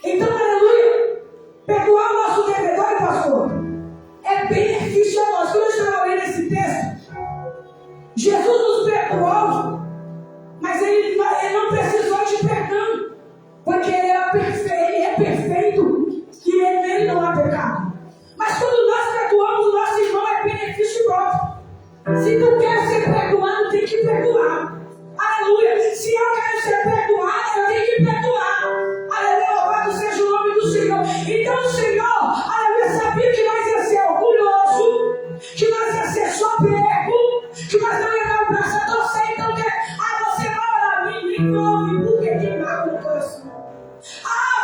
Então, aleluia, perdoar o nosso devedor, pastor, é benefício a nós. Quando eu estava lendo esse texto, Jesus nos perdoou, mas ele não precisou de perdão, porque ele é perfeito e nele não há pecado. Mas quando nós perdoamos o nosso irmão, é benefício próprio. Se tu quer ser perdoado, tem que perdoar. Aleluia. Se eu quero ser perdoado, eu tenho que perdoar. Aleluia. Louvado seja o nome do Senhor. Então o Senhor, aleluia, sabia que nós ia ser orgulhoso, que nós ia ser soberbo, que nós não ia dar o braço a torcer. Então você vai orar a mim, me ouve, porque tem mágoa no coração.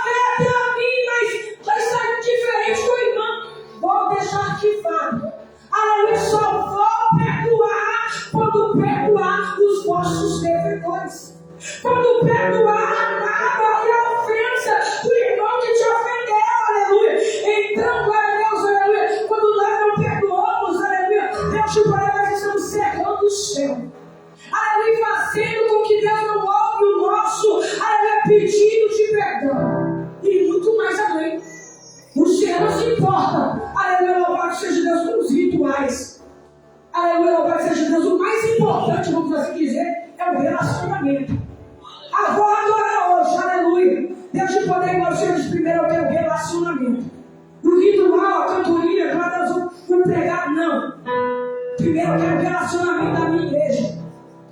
Vem até a mim, mas está diferente do irmão. Vou deixar arquivado. Aleluia, só vou perdoar quando perdoar os vossos devedores. Quando perdoar a mágoa e a ofensa do irmão que te ofendeu, aleluia. Então, glória a Deus, aleluia. Quando nós não perdoamos, aleluia, Deus te parece que nós estamos cerrando o céu. Aleluia, fazendo com que Deus não ouve o nosso, aleluia, pedido de perdão. E muito mais além. O Senhor não se importa, aleluia, louvado seja Deus, com os rituais. Aleluia, louvado seja Deus, o mais importante, vamos assim dizer, é o relacionamento. Vou adorar hoje, aleluia. Deus de poder, igual o Senhor diz primeiro, eu quero relacionamento. O ritual, a cantoria, para Deus, o pregar, não. Primeiro eu quero relacionamento da minha igreja.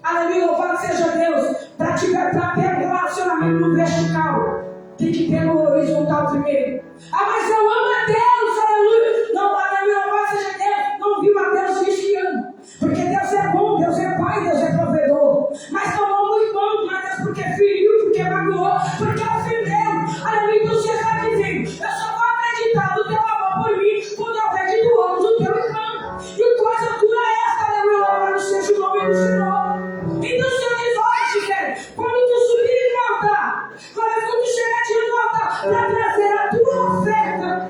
Aleluia, louvado seja Deus. Para ter relacionamento no vertical, tem que ter no horizontal primeiro. Mas eu amo a Deus, aleluia. Não, aleluia, louvado seja Deus. Não viu a Deus diz que ama. Porque Deus é bom, Deus é Pai, Deus é provedor. Mas não amo o irmão, mas Deus porque feriu, porque magoou, porque ofendeu. Aleluia, então você está dizendo, eu só vou acreditar no teu amor por mim quando eu acredito no amor do teu irmão. E coisa dura é essa, aleluia, louvado seja o nome do Senhor. Então o Senhor diz, olha, Chiquete, quando tu subir no altar, quando tu chegar diante do altar, para trazer a tua oferta,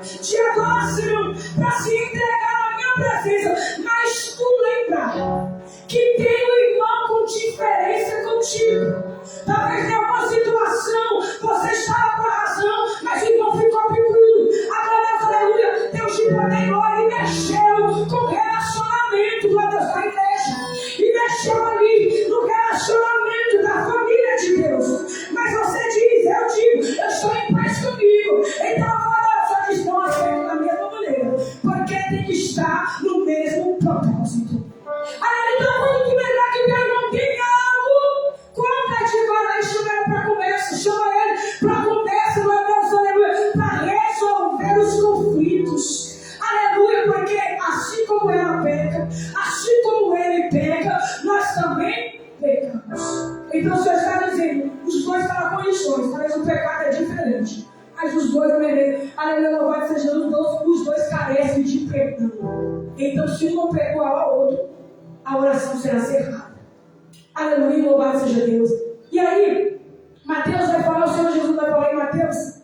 Aleluia, louvado seja Deus. E aí, Mateus vai falar, o Senhor Jesus vai falar em Mateus,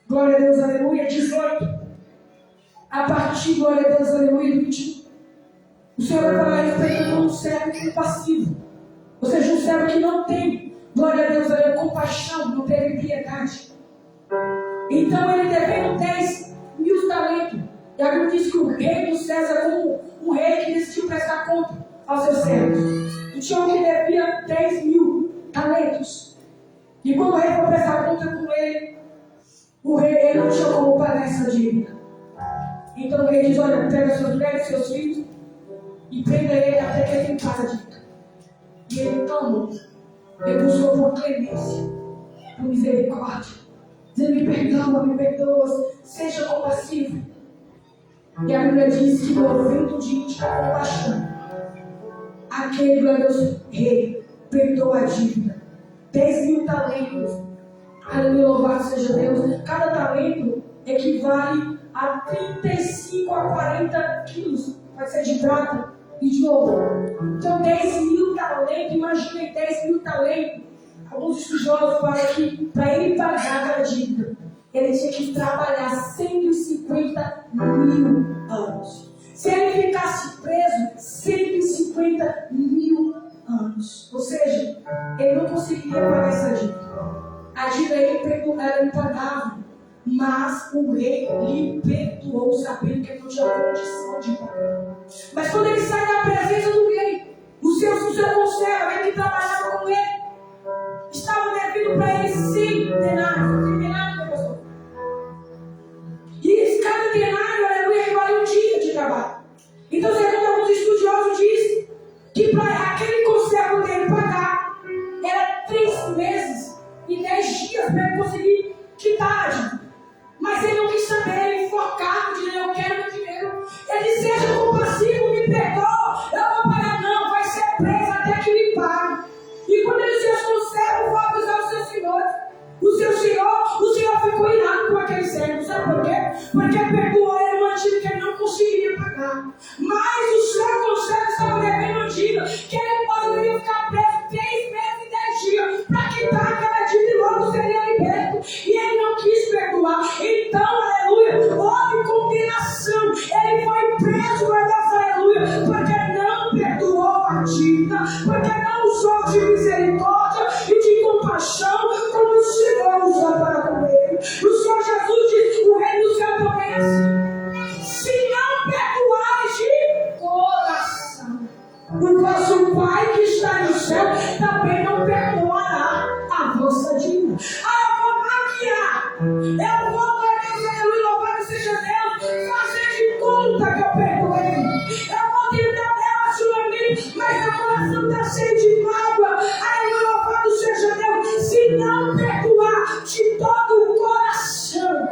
glória a Deus, aleluia, 18. A partir, glória a Deus, aleluia, 21. O Senhor vai falar a respeito de um servo compassivo. Ou seja, um servo que não tem, glória a Deus, aleluia, compaixão, não teve piedade. Então ele devendo 10.000 talentos. E a Bíblia diz que o rei do César, como um rei que decidiu prestar conta aos seus servos. E tinha um que devia 10.000 talentos. E quando o rei foi prestar conta com ele, o rei não tinha como pagar essa dívida. Então o rei diz, olha, pega seus velhos, seus filhos, e prenda ele até que ele pague a dívida. E ele então, ele buscou por clemência, por misericórdia. Dizendo, me perdoa, seja compassivo. E a Bíblia diz que ouvindo de íntima compaixão, aquele glorioso rei perdoa a dívida. 10.000 talentos. Aleluia, louvado seja Deus. Cada talento equivale a 35 a 40 quilos. Pode ser de prata e de ouro. Então 10.000 talentos, imaginem 10.000 talentos. Alguns estudiosos falam que para ele pagar aquela dívida, ele tinha que trabalhar 150.000 anos. Se ele ficasse preso, 150.000 anos. Ou seja, ele não conseguiria pagar essa dívida. A dívida era impagável, mas o rei lhe perdoou, sabendo que ele não tinha condição de pagar. Mas quando ele sai da presença do rei, o seu conservo, ele que trabalhava com ele, estava devendo para ele 100 denários. 100 denários, meu pastor. E cada denário, aleluia, equivale a um dia de trabalho. Então, segundo alguns estudiosos, diz que para aquele conservo dele pagar, era 3 meses e 10 dias para ele conseguir quitar a dívida. Mas ele não quis saber, ele enfocado, dizendo, eu quero meu dinheiro. Ele disse, seja compassivo, me perdoa, eu vou pagar. Não, vai ser preso até que me pague. E quando ele disse, eu servo, vou avisar o seu senhor. O senhor ficou irado com aquele servo. Sabe por quê? Porque perdoou ele uma dívida que ele não conseguiria pagar. Mas o seu conselho estava devendo uma dívida que ele poderia ficar preso 3 meses e 10 dias para quitar aquela dívida e logo seria liberto. E ele não quis perdoar. Então, aleluia, houve condenação. Ele foi preso, meu Deus, aleluia, porque não perdoou a dívida, porque não usou de misericórdia e de compaixão como o Senhor usou para com ele. O Senhor Jesus diz, o reino do céu também é assim. Se não perdoares de coração, o vosso Pai que está no céu também não perdoará a vossa dívida. Eu vou maquiar, eu vou, meu Deus, aleluia, louvado seja Deus, fazer de conta que eu perdoei. Eu vou tentar relacionamento, mas meu coração está cheio de mágoa. Aleluia, louvado seja Deus. Se não perdoar de todo o coração,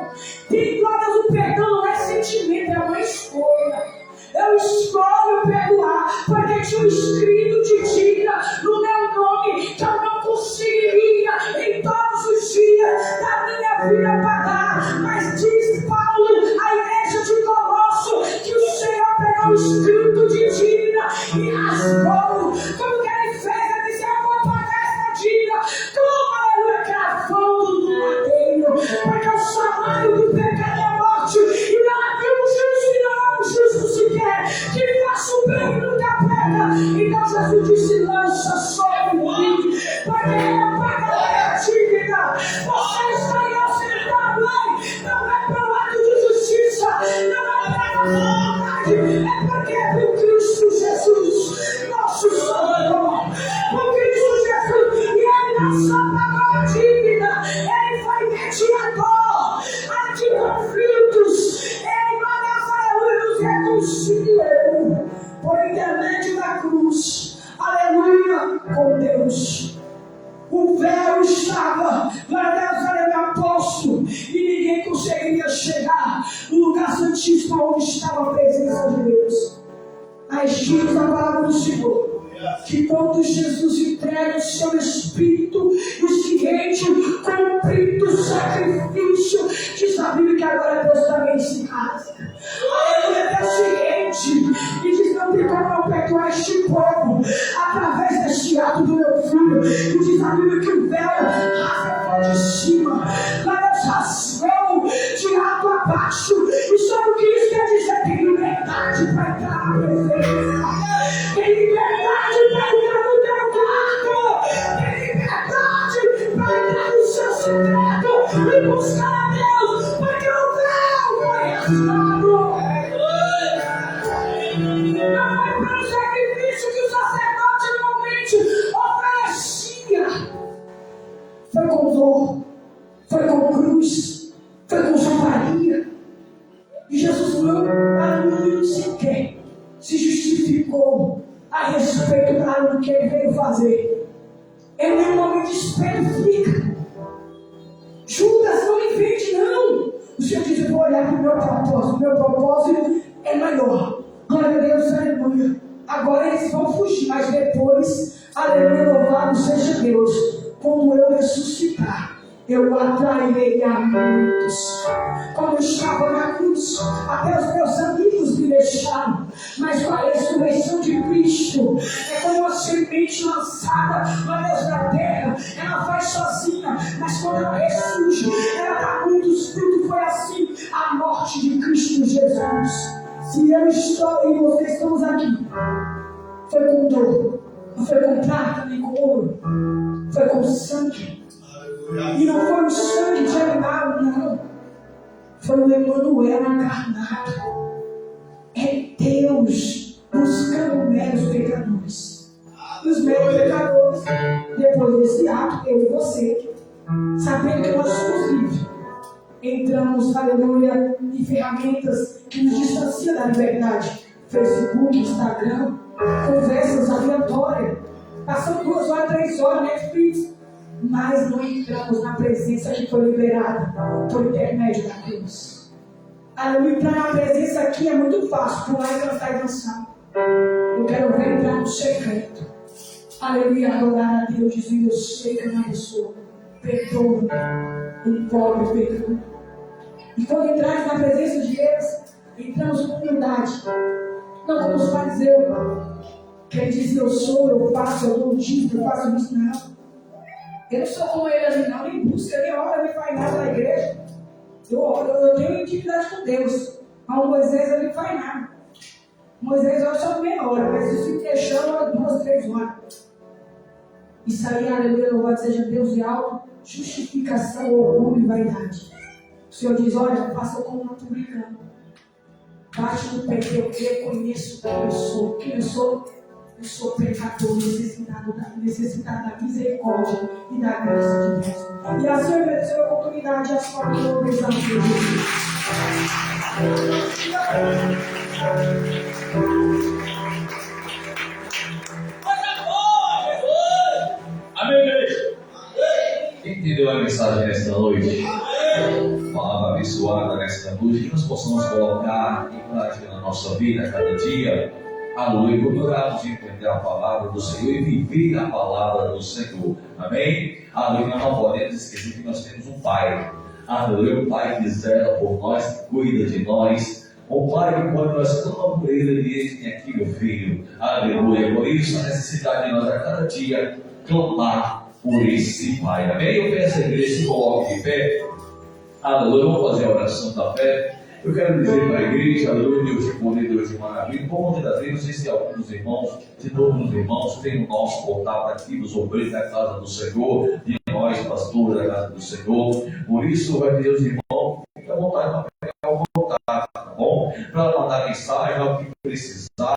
tem glórias, o perdão não é sentimento, é uma escolha. Eu escolho perdoar, porque tinha escrito de dívida no meu nome que eu não conseguiria em todos os dias da minha vida pagar. Mas diz Paulo, a igreja de Colosso, que o Senhor pegou o escrito de dívida e rasgou. Como que ele fez? Ele disse, eu vou pagar essa dívida. Como, aleluia, cravando no madeiro. Porque o salário do pecado é morte. E não havia um justo e não há um justo sequer que faça o bem e nunca pega. Então Jesus disse, lança sobre mim, porque eu pagarei a dívida. Você está aí sentado aí, não é pelo ato de justiça, não é pela vontade, é porque é por Cristo Jesus, nosso Salvador. Por Cristo Jesus, e Ele não só pagou a dívida, Ele foi mediador de conflitos. Ele, meu Deus, aleluia, nos reconciliou por intermédio da cruz, aleluia, com Deus. O véu estava, meu Deus, aleluia, posto, e ninguém conseguiria chegar no lugar santíssimo onde estava a presença de Deus. Mas diz a palavra do Senhor que quando Jesus entrega o seu Espírito, o seguinte, cumprido o sacrifício, diz a Bíblia que agora Deus também se casa. Aleluia, é o seguinte, e diz, não tem como não perdoar este povo através deste imediato do meu filho. E diz a Bíblia que o véu rasgou de cima. Lá Deus rasgou de alto a baixo. E sabe o que isso quer dizer? Tem liberdade para entrar na presença. Tem liberdade para entrar no teu quarto. Tem liberdade para entrar no seu secreto e buscar a Deus, porque o véu foi rasgado. Não foi para o sacrifício que o sacerdote normalmente oferecia. Foi com dor, foi com cruz, foi com zombaria. E Jesus não sequer se justificou a respeito do que ele veio fazer. Ele é um homem de especifica. Judas, não me vende, não. O Senhor diz: eu vou olhar para o meu propósito. O meu propósito é maior. Glória a Deus, aleluia. Agora eles vão fugir, mas depois, aleluia, louvado seja Deus. Quando eu ressuscitar, eu atrairei a muitos. Quando eu estava na cruz, até os meus amigos me deixaram. Mas com a ressurreição de Cristo, é como uma semente lançada, ó Deus, na terra. Ela vai sozinha, mas quando ela ressurge, ela dá muitos frutos. Foi assim a morte de Cristo Jesus. Se eu estou e vocês estamos aqui, foi com dor, não foi com prata nem com ouro, foi com sangue. E não foi o sangue de animal, não. Foi o Emanuel encarnado. É Deus buscando meros pecadores. Os meros pecadores, depois desse ato, eu e você, sabendo que nós somos livres, entramos, aleluia, em ferramentas que nos distanciam da liberdade. Facebook, Instagram, conversas aleatórias. Passamos 2 horas, 3 horas, Netflix. Mas não entramos na presença que foi liberada por intermédio da cruz. Aleluia, entrar na presença aqui é muito fácil, pular e cantar e dançar. Eu quero ver entrar no secreto. Aleluia, adorar a Deus, dizendo: eu sei que eu não sou. Perdoa um pobre pecador. E quando entrarmos na presença de Deus, entramos com humildade. Não como os fariseus, que ele diz: eu sou, eu faço, eu dou um dízimo, eu faço isso. Não. Eu não sou como ele ali, não, nem busca, nem ora, nem faz nada na igreja. Eu tenho intimidade com Deus. Mas o Moisés ele não faz nada. Moisés ora só meia hora, mas isso se queixando ora 2, 3 horas. Isso aí, aleluia, louvado seja Deus e alto, justificação, orgulho e vaidade. O Senhor diz: olha, faça como não estou brincando. Baixe no pé, eu reconheço quem eu sou. Quem eu sou? Eu sou pecador, necessitado da misericórdia e da graça de Deus. E assim eu oferecer a oportunidade às famílias a Deus. Amém, igreja? Quem entendeu a mensagem nesta noite? Palavra abençoada nesta noite, que nós possamos colocar em prática na nossa vida a cada dia. Aleluia, procurarmos entender a palavra do Senhor e viver a palavra do Senhor. Amém? Aleluia, nós não podemos esquecer que nós temos um Pai. Aleluia, um Pai que zela por nós, que cuida de nós. Um Pai que quando nós clamamos por Ele, Ele diz: tem aqui meu filho. Aleluia, por isso a necessidade de nós a cada dia clamar por esse Pai. Amém? Eu peço a igreja se coloque de pé. Aleluia, vamos fazer a oração da fé. Eu quero dizer para a igreja: aleluia, Deus de poder, Deus de maravilha. Como muitas vezes, não sei se alguns irmãos, se todos os irmãos têm o nosso contato aqui, os obreiros da casa do Senhor, de nós, pastores da casa do Senhor. Por isso, vai dizer aos irmãos: fique à vontade para pegar o contato, tá bom? Para mandar mensagem, ao que precisar.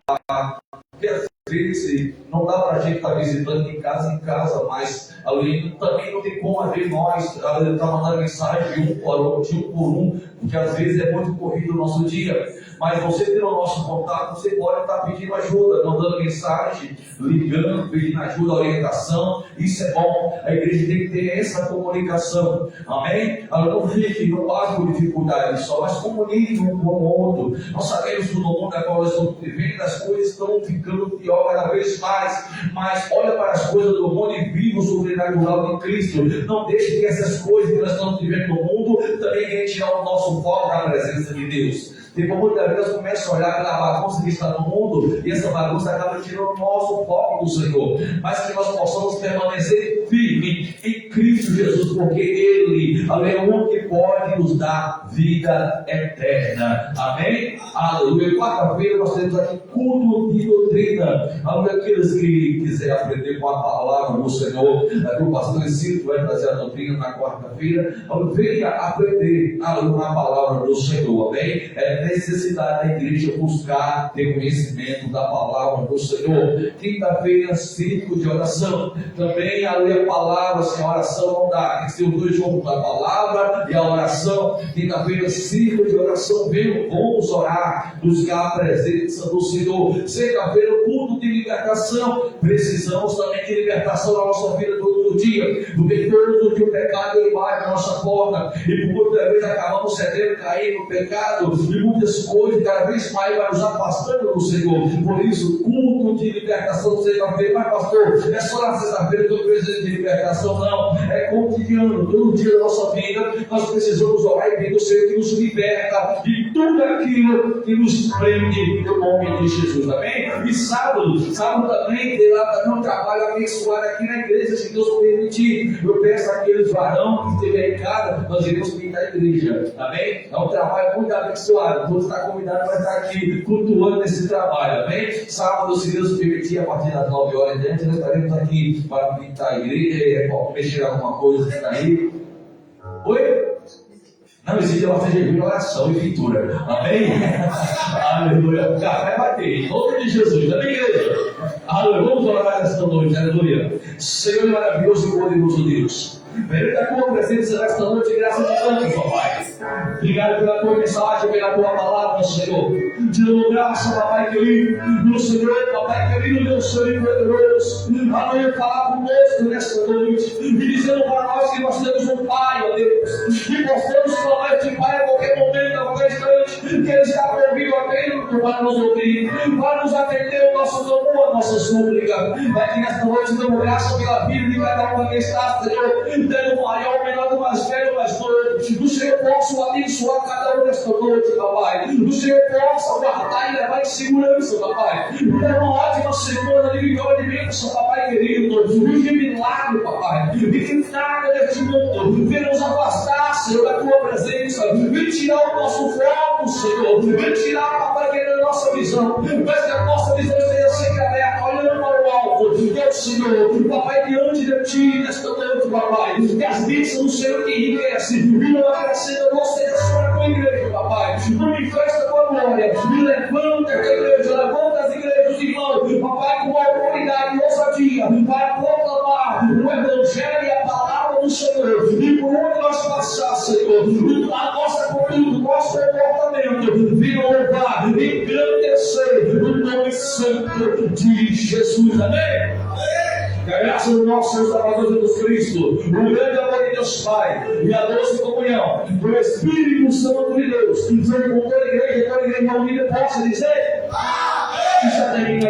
Porque às vezes não dá para a gente estar visitando em casa, mas ali também não tem como haver nós estar mandando mensagem de um por um, porque às vezes é muito corrido o nosso dia. Mas você tendo o nosso contato, você pode estar pedindo ajuda, mandando mensagem, ligando, pedindo ajuda, orientação. Isso é bom. A igreja tem que ter essa comunicação. Amém? Ela não fique, não passe por dificuldade só, mas comunique um com o outro. Nós sabemos que no mundo agora nós estamos vivendo, as coisas estão ficando pior cada vez mais. Mas olha para as coisas do mundo e viva o sobrenatural de Cristo. Não deixe que essas coisas que nós estamos vivendo no mundo também venham tirar o nosso foco da presença de Deus. Tipo, muitas vezes começa a olhar pela bagunça que está no mundo e essa bagunça acaba tirando o nosso foco do Senhor. Mas que nós possamos permanecer firmes em Cristo Jesus, porque Ele é o único que pode nos dar vida eterna. Amém? Aleluia. Quarta-feira nós temos aqui culto de doutrina. Aleluia. Aqueles que quiserem aprender com a palavra do Senhor, aqui o pastor Ciro vai trazer a doutrina na quarta-feira. Venha aprender a palavra do Senhor. Amém? É necessidade da igreja buscar ter conhecimento da palavra do Senhor. Quinta-feira, círculo de oração. Também a ler a palavra sem oração não dá. Tem que ser os dois juntos, a palavra e a oração. Quinta-feira, círculo de oração. Venham, vamos orar, buscar a presença do Senhor. Sexta-feira, culto de libertação. Precisamos também de libertação na nossa vida todo dia, porque todo dia o pecado ele bate na nossa porta e por muitas vezes acabamos cedendo, caindo no pecado e muitas coisas cada vez mais vai nos afastando do Senhor. Por isso, culto de libertação sexta-feira. Mas pastor, é só na sexta-feira que eu preciso de libertação? Não, é cotidiano, todo dia da nossa vida nós precisamos orar e pedir o Senhor que nos liberta de tudo aquilo que nos prende no nome de Jesus. Amém? E sábado também tem lá também um trabalho abençoado aqui na igreja, se Deus permitir. Eu peço àqueles varão que estiverem em casa, nós iremos pintar a igreja. Amém? É um trabalho muito abençoado. Todos estão convidados para estar aqui cultuando nesse trabalho. Amém? Sábado, se Deus permitir, a partir das 9 horas em diante, nós estaremos aqui para pintar a igreja, mexer alguma coisa aí. Oi? Não existe uma de oração e pintura. Amém? Aleluia. O café vai ter, em nome de Jesus. Amém, igreja? Aleluia. Vamos orar nesta noite. Aleluia. Senhor maravilhoso e poderoso Deus. Venha da tua presença nesta noite, graças a Deus, papai. Obrigado pela tua mensagem, pela tua palavra, Senhor. Te dou graça, papai querido. Meu Senhor, papai querido, meu Senhor poderoso. Amanhã falar conosco nesta noite e dizendo para nós que nós temos um Pai, ó Deus. E possamos falar de Pai a qualquer momento, a qualquer instante, que Ele está ouvindo atento para nos ouvir, para nos atender o nosso clamor, a nossa súplica. É que nesta noite damos graça pela vida de cada um que está, Senhor. Dando o maior, o menor, do mais velho, o mais novo. O Senhor possa abençoar cada um nesta noite, papai. O Senhor possa guardar e levar em segurança, papai. Dando uma ótima semana de vitória de bênção, papai querido. E de milagre, papai. E que nada deste mundo venha nos afastar, Senhor, da tua presença. Vem tirar o nosso foco, Senhor. Vem tirar, papai querido, a nossa visão. Mas que a nossa visão esteja sempre aberta, olhando para o alto. E é o Senhor, papai, diante de ti nesta noite, papai. Que as bênçãos do Senhor que enriquece e não acrescenta você sobre a tua igreja, papai. Manifesta a tua glória e levanta a tua igreja, levanta as igrejas de irmãos, papai, com autoridade e ousadia para proclamar o Evangelho e a palavra do Senhor. E por onde nós passar, Senhor, a nossa conduta, o nosso comportamento, venha louvar e engrandecer o nome santo de Jesus. Amém? Que a graça do nosso Senhor Salvador Jesus Cristo, o grande amor de Deus Pai e a doce comunhão do Espírito Santo de Deus, seja com toda a igreja unida, possa dizer: Amém.